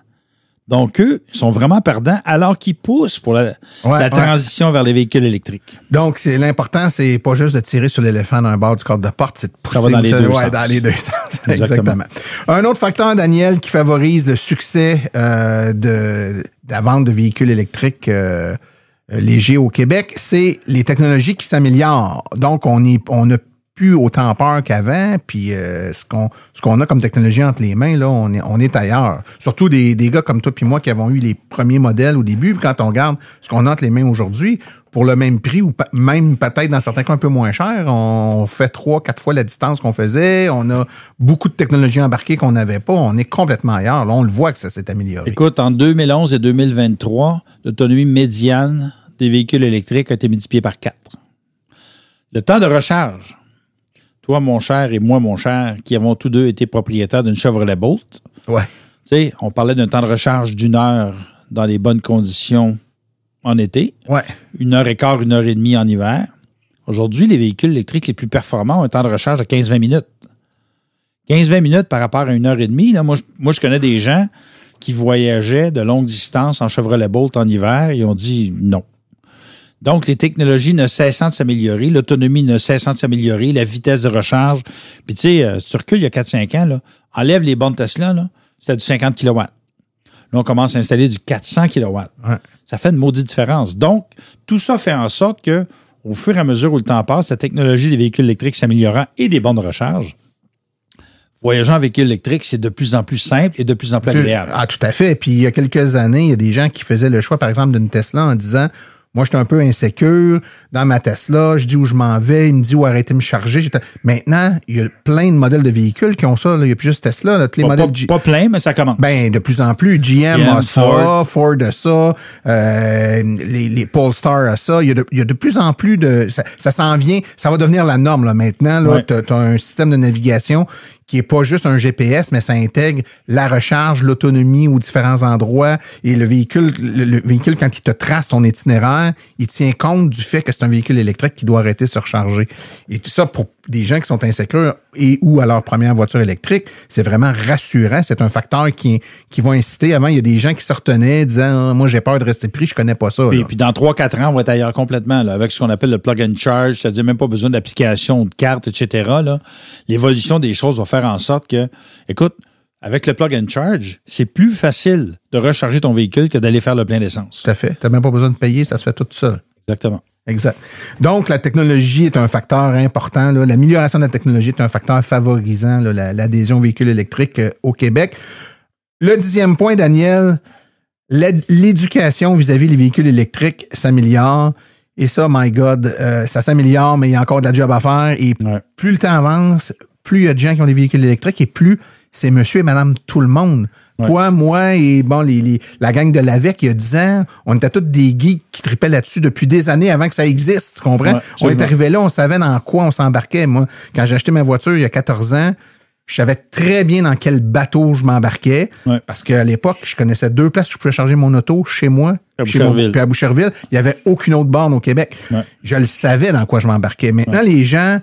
Donc, eux, ils sont vraiment perdants alors qu'ils poussent pour la transition vers les véhicules électriques. Donc, l'important, c'est pas juste de tirer sur l'éléphant d'un bord du cadre de porte, c'est de pousser. Ça va dans les deux sens. Dans les deux sens. Exactement. Un autre facteur, Daniel, qui favorise le succès de la vente de véhicules électriques légers au Québec, c'est les technologies qui s'améliorent. Donc, on n'a plus autant peur qu'avant, puis ce qu'on a comme technologie entre les mains, là, on est ailleurs. Surtout des gars comme toi puis moi qui avons eu les premiers modèles au début, quand on regarde ce qu'on a entre les mains aujourd'hui, pour le même prix ou même peut-être dans certains cas un peu moins cher, on fait 3-4 fois la distance qu'on faisait, on a beaucoup de technologies embarquées qu'on n'avait pas, on est complètement ailleurs. Là, on le voit que ça s'est amélioré. Écoute, en 2011 et 2023, l'autonomie médiane des véhicules électriques a été multipliée par 4. Le temps de recharge, toi, mon cher, et moi, mon cher, qui avons tous deux été propriétaires d'une Chevrolet Bolt. Ouais. Tu sais, on parlait d'un temps de recharge d'1 heure dans les bonnes conditions en été. Ouais. 1h15, 1h30 en hiver. Aujourd'hui, les véhicules électriques les plus performants ont un temps de recharge de 15-20 minutes. 15-20 minutes par rapport à 1h30. Là, moi, je connais des gens qui voyageaient de longue distance en Chevrolet Bolt en hiver. Ils ont dit non. Donc, les technologies ne cessant de s'améliorer, l'autonomie ne cessant de s'améliorer, la vitesse de recharge. Puis, tu sais, si tu recules il y a 4-5 ans, là, enlève les bornes Tesla, là, c'était du 50 kW. Là, on commence à installer du 400 kW. Ouais. Ça fait une maudite différence. Donc, tout ça fait en sorte que au fur et à mesure où le temps passe, la technologie des véhicules électriques s'améliorant et des bornes de recharge, voyager en véhicule électrique, c'est de plus en plus simple et de plus en plus agréable. Ah, tout à fait. Puis il y a quelques années, il y a des gens qui faisaient le choix, par exemple, d'une Tesla en disant moi, j'étais un peu insécure dans ma Tesla, je dis où je m'en vais, il me dit où arrêter de me charger. Maintenant, il y a plein de modèles de véhicules qui ont ça. Là. Il n'y a plus juste Tesla. Là. Tous les modèles pas plein, mais ça commence. Ben, de plus en plus. GM a ça, Ford a ça, les Polestar a ça. Il y a de plus en plus de... Ça s'en vient, ça va devenir la norme là, maintenant. Là, tu as un système de navigation qui est pas juste un GPS, mais ça intègre la recharge, l'autonomie aux différents endroits et le véhicule, quand il te trace ton itinéraire, il tient compte du fait que c'est un véhicule électrique qui doit arrêter de se recharger. Et tout ça, pour des gens qui sont insécures et ou à leur première voiture électrique, c'est vraiment rassurant. C'est un facteur qui va inciter. Avant, il y a des gens qui se retenaient disant moi, j'ai peur de rester pris, je connais pas ça. Puis dans 3-4 ans, on va être ailleurs complètement, là, avec ce qu'on appelle le plug and charge, c'est-à-dire même pas besoin d'application, de carte, etc. Là. L'évolution des choses va faire en sorte que, écoute, avec le plug and charge, c'est plus facile de recharger ton véhicule que d'aller faire le plein d'essence. Tout à fait. Tu n'as même pas besoin de payer, ça se fait tout seul. Exactement. Exact. Donc, la technologie est un facteur important. Là. L'amélioration de la technologie est un facteur favorisant là, l'adhésion aux véhicules électriques au Québec. Le 10e point, Daniel, l'éducation vis-à-vis des véhicules électriques s'améliore. Et ça, my God, ça s'améliore, mais il y a encore de la job à faire. Et plus le temps avance, plus il y a de gens qui ont des véhicules électriques et plus c'est monsieur et madame tout le monde. Ouais. Toi, moi et bon la gang de l'AVEC, il y a 10 ans, on était tous des geeks qui tripaient là-dessus depuis des années avant que ça existe, tu comprends? Ouais, on est arrivé là, on savait dans quoi on s'embarquait. Moi, quand j'ai acheté ma voiture il y a 14 ans, je savais très bien dans quel bateau je m'embarquais parce qu'à l'époque, je connaissais 2 places où je pouvais charger mon auto chez moi, puis à Boucherville. Il n'y avait aucune autre borne au Québec. Ouais. Je le savais dans quoi je m'embarquais. Maintenant, les gens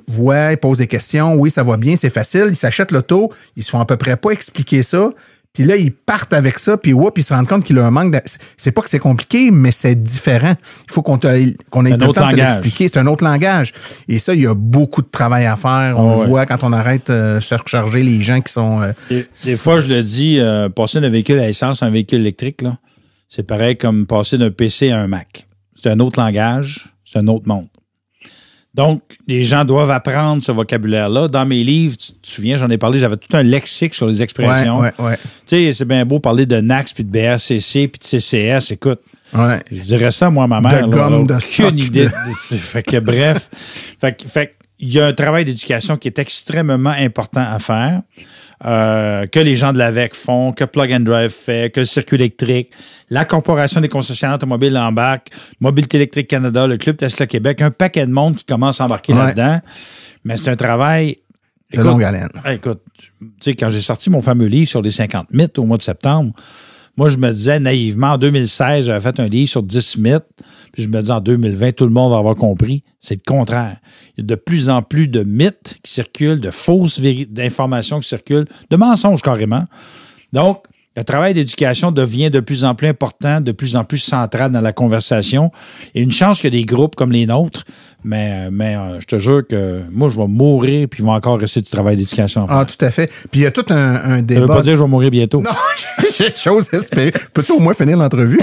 voient, ils posent des questions. Oui, ça va bien, c'est facile. Ils s'achètent l'auto, ils se font à peu près pas expliquer ça. Puis là, ils partent avec ça, puis ils se rendent compte qu'il y a un manque de... C'est pas que c'est compliqué, mais c'est différent. Il faut qu'on ait le temps de l'expliquer. C'est un autre langage. Et ça, il y a beaucoup de travail à faire. On le voit quand on arrête de se recharger les gens qui sont... Des fois, je le dis, passer d'un véhicule à essence à un véhicule électrique, là, c'est pareil comme passer d'un PC à un Mac. C'est un autre langage, c'est un autre monde. Donc, les gens doivent apprendre ce vocabulaire-là. Dans mes livres, tu te souviens, j'en ai parlé, j'avais tout un lexique sur les expressions. Ouais. Tu sais, c'est bien beau parler de NACS, puis de BRCC, puis de CCS. Écoute, je dirais ça, moi, à ma mère. De gomme, de aucune idée. Fait que, bref. Fait il y a un travail d'éducation qui est extrêmement important à faire, que les gens de l'AVEC font, que Plug and Drive fait, que le circuit électrique, la Corporation des concessionnaires automobiles embarque, Mobilité électrique Canada, le Club Tesla Québec, un paquet de monde qui commence à embarquer là-dedans. Mais c'est un travail... de longue haleine. Écoute, tu sais, quand j'ai sorti mon fameux livre sur les 50 mythes au mois de septembre, moi, je me disais naïvement, en 2016, j'avais fait un livre sur 10 mythes, puis je me disais en 2020, tout le monde va avoir compris. C'est le contraire. Il y a de plus en plus de mythes qui circulent, de fausses d'informations qui circulent, de mensonges carrément. Donc, le travail d'éducation devient de plus en plus important, de plus en plus central dans la conversation. Et une chance qu'il y a des groupes comme les nôtres, mais je te jure que moi, je vais mourir puis il va encore rester du travail d'éducation. Ah, tout à fait. Puis il y a tout un débat. Ça veut pas dire que je vais mourir bientôt. Non, j'ose espérer. Peux-tu au moins finir l'entrevue?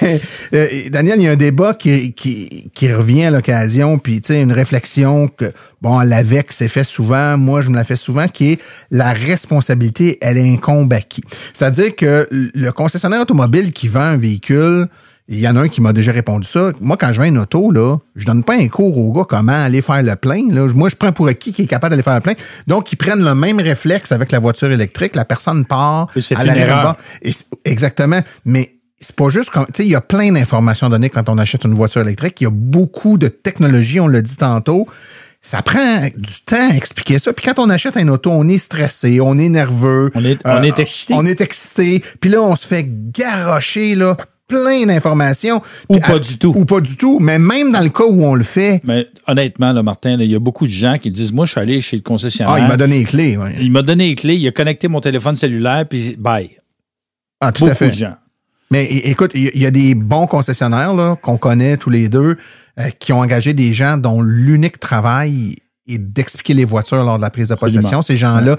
Mais, Daniel, il y a un débat qui revient à l'occasion, puis tu sais, une réflexion que, bon, l'AVEC s'est fait souvent, moi je me la fais souvent, qui est la responsabilité, elle incombe à qui? C'est-à-dire que le concessionnaire automobile qui vend un véhicule, il y en a un qui m'a déjà répondu ça. Moi, quand je vends une auto, là, je donne pas un cours au gars comment aller faire le plein. Là. Moi, je prends pour acquis qui est capable d'aller faire le plein. Donc, ils prennent le même réflexe avec la voiture électrique. La personne part. Et c'est une erreur. Exactement. Mais c'est pas juste comme, tu sais, il y a plein d'informations données quand on achète une voiture électrique. Il y a beaucoup de technologies, on l'a dit tantôt. Ça prend du temps à expliquer ça. Puis quand on achète un auto, on est stressé, on est nerveux. On est excité. On est excité. Puis là, on se fait garrocher, là, plein d'informations. Ou pas du tout. Ou pas du tout. Mais même dans le cas où on le fait. Mais honnêtement, là, Martin, il y a beaucoup de gens qui disent, moi, je suis allé chez le concessionnaire. Ah, il m'a donné les clés. Ouais. Il m'a donné les clés, il a connecté mon téléphone cellulaire, puis bye. Ah, tout à fait. Beaucoup de gens. Mais écoute, il y a des bons concessionnaires là, qu'on connaît tous les deux qui ont engagé des gens dont l'unique travail est d'expliquer les voitures lors de la prise de possession. Ces gens-là,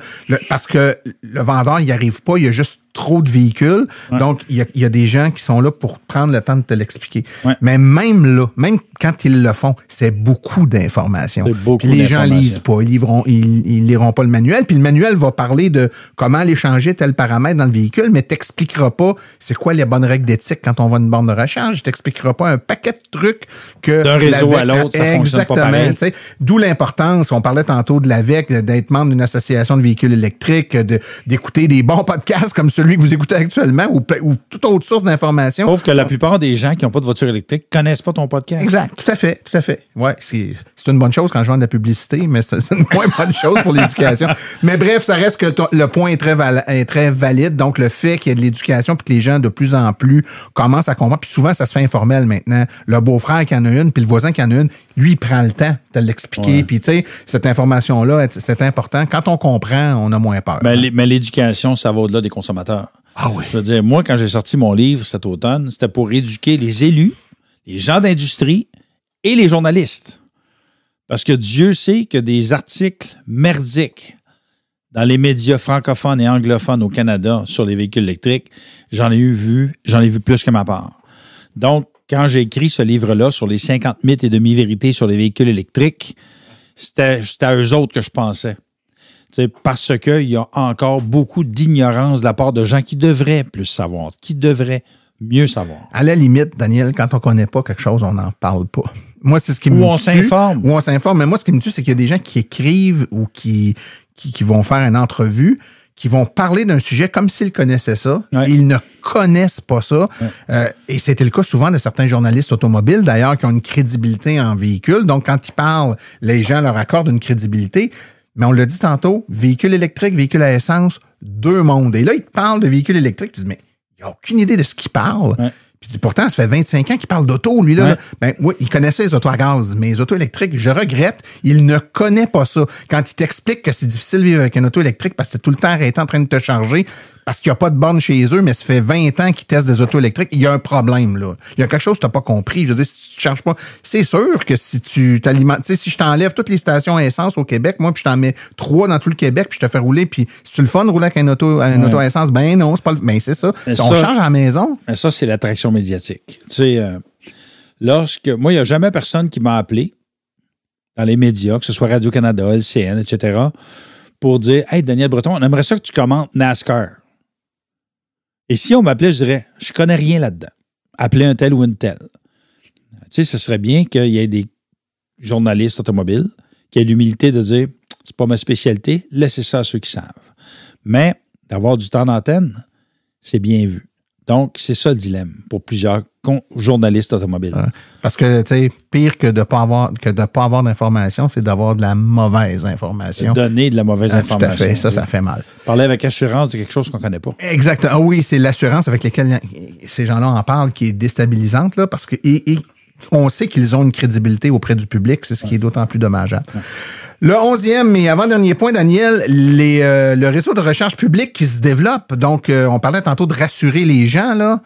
parce que le vendeur, il n'y arrive pas, il y a juste trop de véhicules. Ouais. Donc, il y a des gens qui sont là pour prendre le temps de te l'expliquer. Ouais. Mais même là, même quand ils le font, c'est beaucoup d'informations. C'est beaucoup Puis les gens d'informations. lisent pas, ils liront pas le manuel. Puis le manuel va parler de comment aller changer tel paramètre dans le véhicule, mais t'expliquera pas c'est quoi les bonnes règles d'éthique quand on va à une borne de recharge. Il t'expliquera pas un paquet de trucs que d'un réseau à l'autre, ça fonctionne pas pareil. Exactement. D'où l'importance, on parlait tantôt de l'AVEC, d'être membre d'une association de véhicules électriques, d'écouter des bons podcasts comme celui que vous écoutez actuellement ou toute autre source d'information. Sauf que la plupart des gens qui n'ont pas de voiture électrique connaissent pas ton podcast. Exact, tout à fait. Ouais, c'est une bonne chose quand je vends de la publicité, mais c'est une moins bonne chose pour l'éducation. Mais bref, ça reste que le point est très valide. Donc, le fait qu'il y ait de l'éducation puis que les gens de plus en plus commencent à comprendre, puis souvent, ça se fait informel maintenant. Le beau-frère qui en a une, puis le voisin qui en a une, lui, il prend le temps de l'expliquer. Ouais. Puis, tu sais, cette information-là, c'est important. Quand on comprend, on a moins peur. Mais l'éducation, ça va au-delà des consommateurs. Ah oui. Je veux dire, moi, quand j'ai sorti mon livre cet automne, c'était pour éduquer les élus, les gens d'industrie et les journalistes. Parce que Dieu sait que des articles merdiques dans les médias francophones et anglophones au Canada sur les véhicules électriques, j'en ai vu plus que ma part. Donc, quand j'ai écrit ce livre-là sur les 50 mythes et demi-vérités sur les véhicules électriques, c'était à eux autres que je pensais. T'sais, parce qu'il y a encore beaucoup d'ignorance de la part de gens qui devraient plus savoir, qui devraient mieux savoir. À la limite, Daniel, quand on connaît pas quelque chose, on n'en parle pas. Moi, c'est ce qui me tue. Ou on s'informe. Ou on s'informe. Mais moi, ce qui me tue, c'est qu'il y a des gens qui écrivent ou qui vont faire une entrevue, qui vont parler d'un sujet comme s'ils connaissaient ça. Ouais. Et ils ne connaissent pas ça. Ouais. Et c'était le cas souvent de certains journalistes automobiles, d'ailleurs, qui ont une crédibilité en véhicule. Donc, quand ils parlent, les gens leur accordent une crédibilité. Mais on l'a dit tantôt, véhicule électrique, véhicule à essence, deux mondes. Et là, ils te parlent de véhicule électrique. Tu dis, mais il n'a aucune idée de ce qu'il parle. Ouais. Puis pourtant, ça fait 25 ans qu'il parle d'auto, lui. Là, ouais. Ben oui, il connaissait les autos à gaz, mais les autos électriques, je regrette, il ne connaît pas ça. Quand il t'explique que c'est difficile de vivre avec une auto électrique parce que c'est tout le temps arrêté en train de te charger, parce qu'il n'y a pas de borne chez eux, mais ça fait 20 ans qu'ils testent des autos électriques, il y a un problème, là. Il y a quelque chose que tu n'as pas compris. Je veux dire, si tu ne charges pas, c'est sûr que si tu t'alimentes, tu sais, si je t'enlève toutes les stations à essence au Québec, moi, puis je t'en mets 3 dans tout le Québec, puis je te fais rouler, puis si tu le fun de rouler avec une auto à essence, ben non, c'est pas le. Ben c'est ça. On charge à la maison. Mais ça, c'est l'attraction médiatique. Tu sais, moi, il n'y a jamais personne qui m'a appelé dans les médias, que ce soit Radio-Canada, LCN, etc., pour dire « Hey, Daniel Breton, on aimerait ça que tu commentes NASCAR. » Et si on m'appelait, je dirais, je connais rien là-dedans. Appelez un tel ou une telle. Tu sais, ce serait bien qu'il y ait des journalistes automobiles qui aient l'humilité de dire, c'est pas ma spécialité, laissez ça à ceux qui savent. Mais d'avoir du temps d'antenne, c'est bien vu. Donc, c'est ça le dilemme pour plusieurs journalistes automobiles. Parce que, tu sais, pire que de ne pas avoir d'informations, c'est d'avoir de la mauvaise information. Donner de la mauvaise information. Tout à fait. Ça fait mal. Parler avec assurance, c'est quelque chose qu'on ne connaît pas. Exactement. Oui, c'est l'assurance avec laquelle ces gens-là en parlent qui est déstabilisante, là, parce que et on sait qu'ils ont une crédibilité auprès du public, c'est ce qui est d'autant plus dommageable. Ouais. Le 11e et avant-dernier point, Daniel, le réseau de recherche publique qui se développe. Donc, on parlait tantôt de rassurer les gens, là,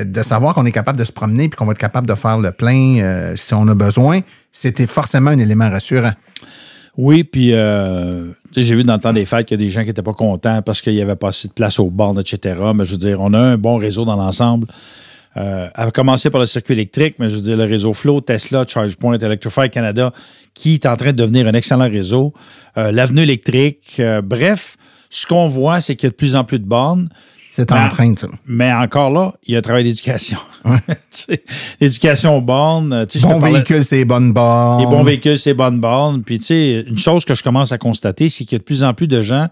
de savoir qu'on est capable de se promener et qu'on va être capable de faire le plein si on a besoin. C'était forcément un élément rassurant. Oui, puis j'ai vu dans le temps des fêtes qu'il y a des gens qui n'étaient pas contents parce qu'il n'y avait pas assez de place aux bornes, etc. Mais je veux dire, on a un bon réseau dans l'ensemble. À commencer par le circuit électrique, mais je veux dire, le réseau Flow, Tesla, ChargePoint, Electrify Canada, qui est en train de devenir un excellent réseau. L'avenue électrique. Bref, ce qu'on voit, c'est qu'il y a de plus en plus de bornes. C'est en train, ça. Mais encore là, il y a un travail d'éducation. Ouais. L'éducation aux bornes. Bon véhicule, c'est bonnes bornes. Les bons véhicules, c'est bonnes bornes. Puis, tu sais, une chose que je commence à constater, c'est qu'il y a de plus en plus de gens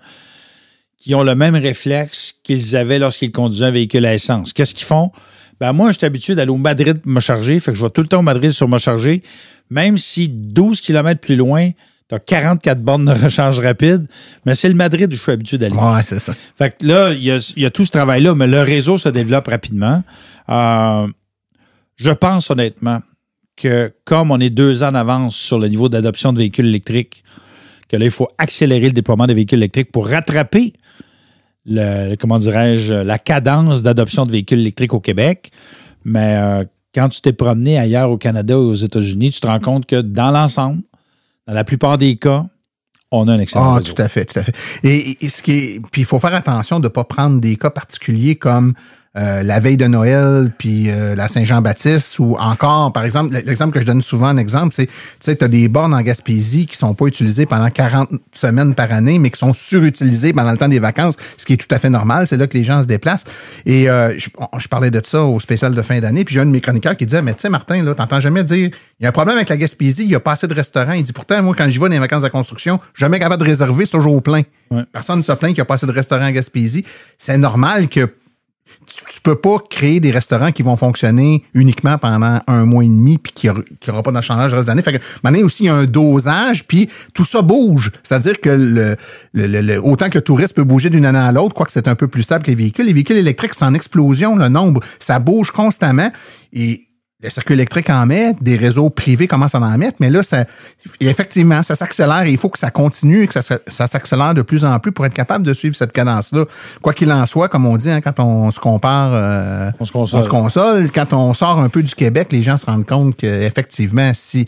qui ont le même réflexe qu'ils avaient lorsqu'ils conduisaient un véhicule à essence. Qu'est-ce qu'ils font? Ben moi, je suis habitué d'aller au Madrid pour me charger, fait que je vais tout le temps au Madrid sur me charger, même si 12 km plus loin, tu as 44 bornes de recharge rapide, mais c'est le Madrid où je suis habitué d'aller. Ouais, c'est ça. Fait que là, il y a tout ce travail-là, mais le réseau se développe rapidement. Je pense honnêtement que comme on est 2 ans en avance sur le niveau d'adoption de véhicules électriques, que là, il faut accélérer le déploiement des véhicules électriques pour rattraper la cadence d'adoption de véhicules électriques au Québec. Mais quand tu t'es promené ailleurs au Canada ou aux États-Unis, tu te rends compte que dans l'ensemble, dans la plupart des cas, on a un excellent réseau. Tout à fait, tout à fait. Et puis il faut faire attention de ne pas prendre des cas particuliers comme la veille de Noël, puis la Saint-Jean-Baptiste, ou encore, par exemple, l'exemple que je donne souvent en exemple, c'est, tu sais, tu as des bornes en Gaspésie qui sont pas utilisées pendant 40 semaines par année, mais qui sont surutilisées pendant le temps des vacances, ce qui est tout à fait normal. C'est là que les gens se déplacent. Et je parlais de ça au spécial de fin d'année, puis j'ai un de mes chroniqueurs qui disait, mais tu sais, Martin, là, t'entends jamais dire, il y a un problème avec la Gaspésie, il y a pas assez de restaurants. Il dit, pourtant, moi, quand j'y vais dans les vacances de construction, jamais capable de réserver, c'est toujours plein. Ouais. Personne ne se plaint qu'il n'y a pas assez de restaurants en Gaspésie. C'est normal que tu peux pas créer des restaurants qui vont fonctionner uniquement pendant 1 mois et demi puis qu'il n'y aura pas d'enchanage le reste de l'année. Fait que maintenant, aussi, il y a un dosage puis tout ça bouge. C'est-à-dire que autant que le touriste peut bouger d'une année à l'autre, quoique c'est un peu plus stable que les véhicules électriques, c'est en explosion, le nombre. Ça bouge constamment et le circuit électrique en met, des réseaux privés commencent à en mettre, mais là, effectivement, ça s'accélère et il faut que ça continue et que ça s'accélère de plus en plus pour être capable de suivre cette cadence-là. Quoi qu'il en soit, comme on dit, hein, quand on se compare, on se console. Quand on sort un peu du Québec, les gens se rendent compte qu'effectivement, si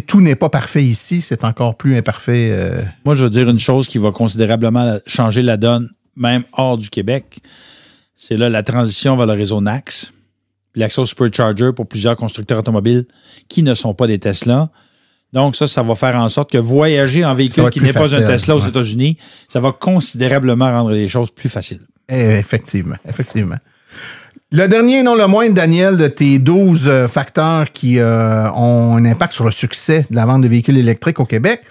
tout n'est pas parfait ici, c'est encore plus imparfait. Moi, je veux dire une chose qui va considérablement changer la donne, même hors du Québec. C'est là la transition vers le réseau NACS. L'accès au Supercharger pour plusieurs constructeurs automobiles qui ne sont pas des Tesla. Donc, ça va faire en sorte que voyager en véhicule qui n'est pas un Tesla aux États-Unis, ça va considérablement rendre les choses plus faciles. Effectivement. Le dernier, non le moindre, Daniel, de tes 12 facteurs qui ont un impact sur le succès de la vente de véhicules électriques au Québec,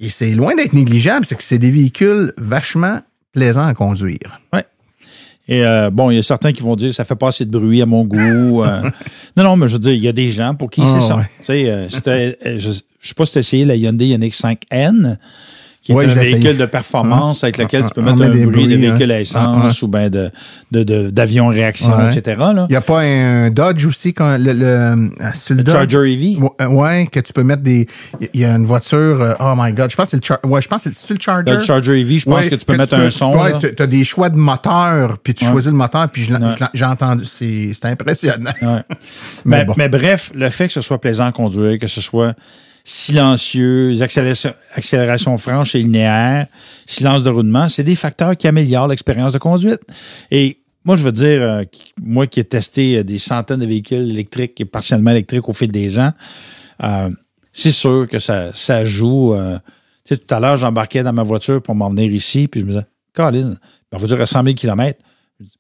et c'est loin d'être négligeable, c'est que c'est des véhicules vachement plaisants à conduire. Oui. Et il y a certains qui vont dire ça fait pas assez de bruit à mon goût. Non, mais je veux dire, il y a des gens pour qui c'est ça. Ouais. Tu sais, je sais pas si tu as essayé la Hyundai Ioniq 5N, qui est un véhicule de performance avec lequel tu peux mettre un bruit de véhicule à essence ou bien d'avion réaction, etc. Il n'y a pas un Dodge aussi, le Charger EV? Oui, que tu peux mettre des... Il y a une voiture... oh my God, je pense que c'est le Charger. Le Charger EV, je pense que tu peux mettre un son. Tu as des choix de moteur, puis tu choisis le moteur, puis j'ai entendu... C'est impressionnant. Ouais. mais bref, le fait que ce soit plaisant à conduire, que ce soit silencieux, accélération franche et linéaire, silence de roulement, c'est des facteurs qui améliorent l'expérience de conduite. Et moi, je veux dire, moi qui ai testé des centaines de véhicules électriques et partiellement électriques au fil des ans, c'est sûr que ça joue. Tu sais, tout à l'heure, j'embarquais dans ma voiture pour m'en venir ici, puis je me disais, Colin, ma voiture à 100 000 km,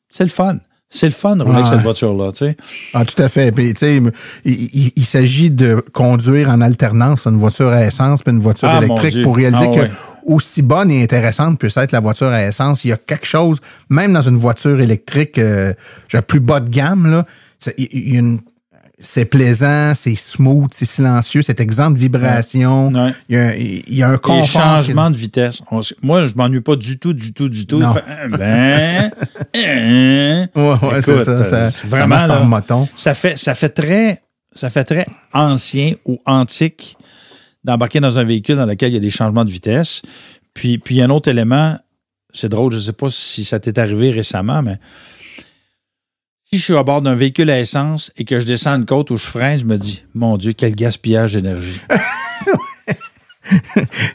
c'est le fun. C'est le fun de rouler avec cette voiture-là, tu sais. Ah, tout à fait. Puis, tu sais, il s'agit de conduire en alternance une voiture à essence puis une voiture électrique pour réaliser que aussi bonne et intéressante peut être la voiture à essence, il y a quelque chose, même dans une voiture électrique plus bas de gamme, là, c'est plaisant, c'est smooth, c'est silencieux, c'est exempt de vibration. Ouais. Il y a un confort. Les changements de vitesse. Moi, je m'ennuie pas du tout. Non. Écoute, c'est ça. Vraiment, ça marche par moton. Ça fait très ancien ou antique d'embarquer dans un véhicule dans lequel il y a des changements de vitesse. Puis il y a un autre élément, c'est drôle, je sais pas si ça t'est arrivé récemment, mais si je suis à bord d'un véhicule à essence et que je descends une côte où je freine, je me dis, mon Dieu, quel gaspillage d'énergie.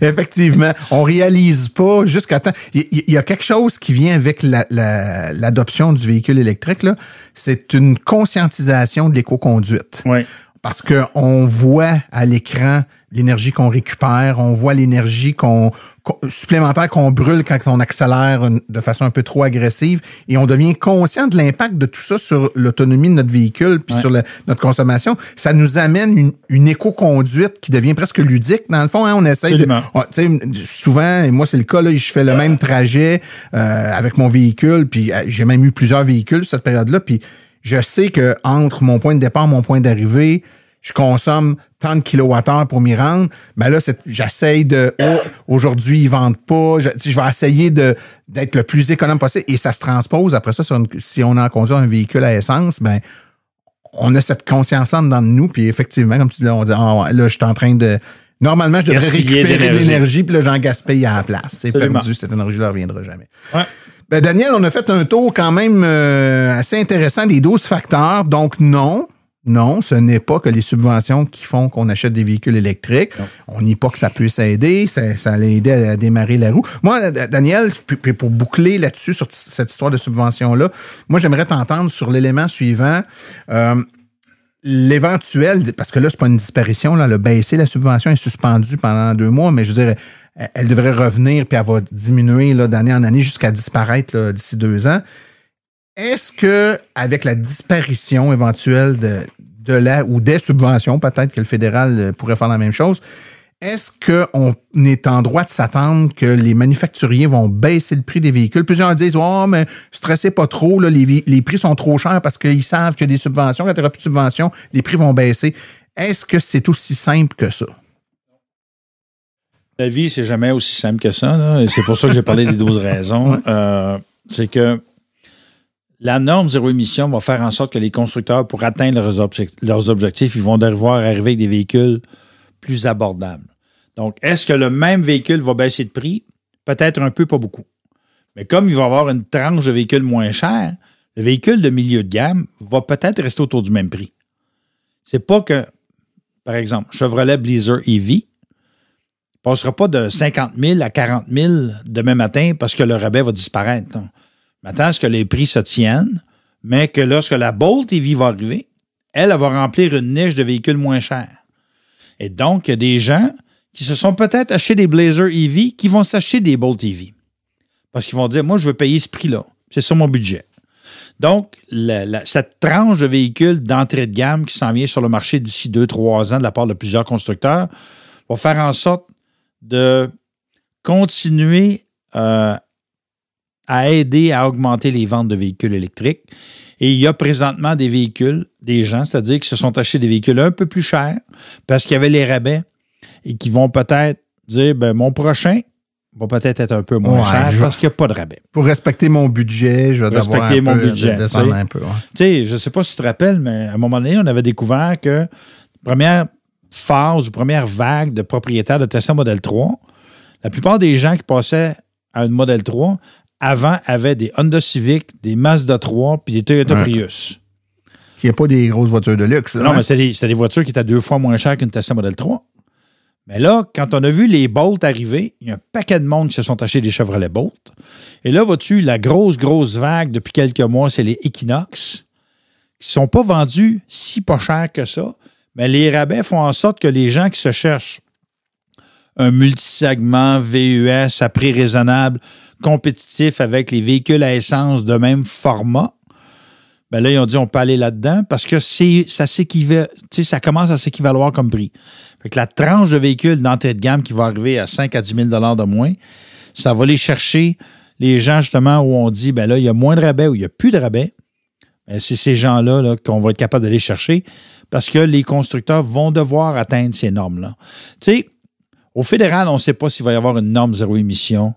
Effectivement. On réalise pas jusqu'à temps. Il y a quelque chose qui vient avec l'adoption du véhicule électrique, là. C'est une conscientisation de l'éco-conduite. Oui. Parce qu'on voit à l'écran l'énergie qu'on récupère, on voit l'énergie supplémentaire qu'on brûle quand on accélère de façon un peu trop agressive et on devient conscient de l'impact de tout ça sur l'autonomie de notre véhicule puis sur notre consommation. Ça nous amène une éco-conduite qui devient presque ludique. Dans le fond, hein, on essaye souvent, et moi c'est le cas, là, je fais le même trajet avec mon véhicule, puis j'ai même eu plusieurs véhicules cette période-là, puis je sais que entre mon point de départ et mon point d'arrivée, je consomme tant de kilowattheures pour m'y rendre. Ben là, j'essaye aujourd'hui, ils vendent pas. Je vais essayer d'être le plus économe possible. Et ça se transpose après ça si on en conduit un véhicule à essence, ben on a cette conscience-là dedans de nous. Puis effectivement, comme tu dis, là, on dit, là, je suis en train de... Normalement, je devrais récupérer de l'énergie, puis là, j'en gaspille à la place. C'est perdu, cette énergie-là ne reviendra jamais. Ouais. Ben, Daniel, on a fait un tour quand même assez intéressant des 12 facteurs. Donc, non, Non, ce n'est pas que les subventions qui font qu'on achète des véhicules électriques. Non. On nie pas que ça puisse aider, ça allait aider à démarrer la roue. Moi, Daniel, puis pour boucler là-dessus sur cette histoire de subvention-là, moi, j'aimerais t'entendre sur l'élément suivant. L'éventuel, parce que là, c'est pas une disparition, là, le baisser, la subvention est suspendue pendant 2 mois, mais je veux dire, elle devrait revenir puis elle va diminuer là, d'année en année jusqu'à disparaître là, d'ici 2 ans. Est-ce que, avec la disparition éventuelle de la ou des subventions, peut-être que le fédéral pourrait faire la même chose, est-ce qu'on est en droit de s'attendre que les manufacturiers vont baisser le prix des véhicules? Plusieurs disent, oh, mais stressez pas trop, là, les prix sont trop chers parce qu'ils savent qu'il y a des subventions. Quand il n'y aura plus de subventions, les prix vont baisser. Est-ce que c'est aussi simple que ça? La vie, c'est jamais aussi simple que ça. Là, et c'est pour ça que j'ai parlé des 12 raisons. Ouais. C'est que la norme zéro émission va faire en sorte que les constructeurs, pour atteindre leurs objectifs, ils vont devoir arriver avec des véhicules plus abordables. Donc, est-ce que le même véhicule va baisser de prix? Peut-être un peu, pas beaucoup. Mais comme il va y avoir une tranche de véhicules moins chers, le véhicule de milieu de gamme va peut-être rester autour du même prix. C'est pas que, par exemple, Chevrolet Blazer EV ne passera pas de 50 000 à 40 000 demain matin parce que le rabais va disparaître. Non. Maintenant, est-ce que les prix se tiennent, mais que lorsque la Bolt EV va arriver, elle va remplir une niche de véhicules moins chers. Et donc, il y a des gens qui se sont peut-être achetés des Blazer EV qui vont s'acheter des Bolt EV. Parce qu'ils vont dire, moi, je veux payer ce prix-là. C'est sur mon budget. Donc, cette tranche de véhicules d'entrée de gamme qui s'en vient sur le marché d'ici 2-3 ans de la part de plusieurs constructeurs va faire en sorte de continuer à aider à augmenter les ventes de véhicules électriques. Et il y a présentement des véhicules, des gens, c'est-à-dire qui se sont achetés des véhicules un peu plus chers parce qu'il y avait les rabais et qui vont peut-être dire, ben mon prochain va peut-être être un peu moins cher parce qu'il n'y a pas de rabais. Pour respecter mon budget, je vais devoir descendre un peu. Ouais. Tu sais, je ne sais pas si tu te rappelles, mais à un moment donné, on avait découvert que première phase ou première vague de propriétaires de Tesla Model 3, la plupart des gens qui passaient à une Model 3 avant avaient des Honda Civic, des Mazda 3 puis des Toyota Prius. Qui n'est pas des grosses voitures de luxe. Non, mais c'était des voitures qui étaient 2 fois moins chères qu'une Tesla Model 3. Mais là, quand on a vu les Bolt arriver, il y a un paquet de monde qui se sont achetés des Chevrolet Bolt. Et là, vois-tu, la grosse vague depuis quelques mois, c'est les Equinox, qui ne sont pas vendus si pas cher que ça. Mais les rabais font en sorte que les gens qui se cherchent un multisegment VUS à prix raisonnable, compétitif avec les véhicules à essence de même format, ben là, ils ont dit on peut aller là-dedans parce que ça commence à s'équivaloir comme prix. Fait que la tranche de véhicules d'entrée de gamme qui va arriver à 5 à 10 000 $ de moins, ça va aller chercher les gens justement où on dit ben là, il y a moins de rabais ou il n'y a plus de rabais. Ben, c'est ces gens-là là, qu'on va être capable d'aller chercher parce que les constructeurs vont devoir atteindre ces normes-là. Tu sais, au fédéral, on ne sait pas s'il va y avoir une norme zéro émission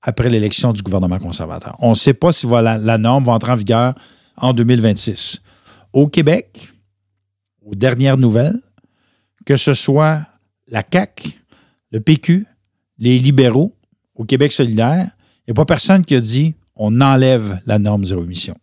après l'élection du gouvernement conservateur. On ne sait pas si la norme va entrer en vigueur en 2026. Au Québec, aux dernières nouvelles, que ce soit la CAQ, le PQ, les libéraux, au Québec solidaire, il n'y a pas personne qui a dit on enlève la norme zéro émission.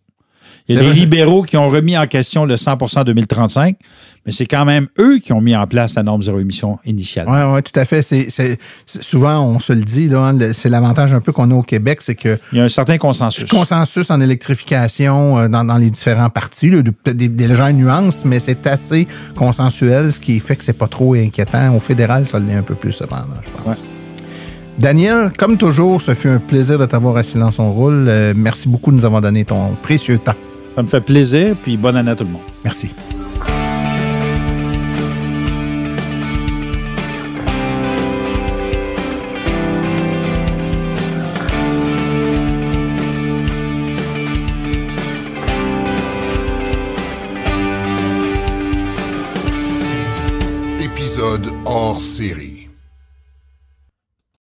Il y a les libéraux qui ont remis en question le 100% 2035, mais c'est quand même eux qui ont mis en place la norme zéro émission initialement. Oui, tout à fait. C'est souvent, on se le dit, là, c'est l'avantage un peu qu'on a au Québec, c'est que... Il y a un certain consensus. Consensus en électrification dans les différents partis, là, des légères nuances, mais c'est assez consensuel, ce qui fait que c'est pas trop inquiétant. Au fédéral, ça l'est un peu plus, cependant, je pense. Ouais. Daniel, comme toujours, ce fut un plaisir de t'avoir assis dans son rôle. Merci beaucoup de nous avoir donné ton précieux temps. Ça me fait plaisir, puis bonne année à tout le monde. Merci. Épisode hors série.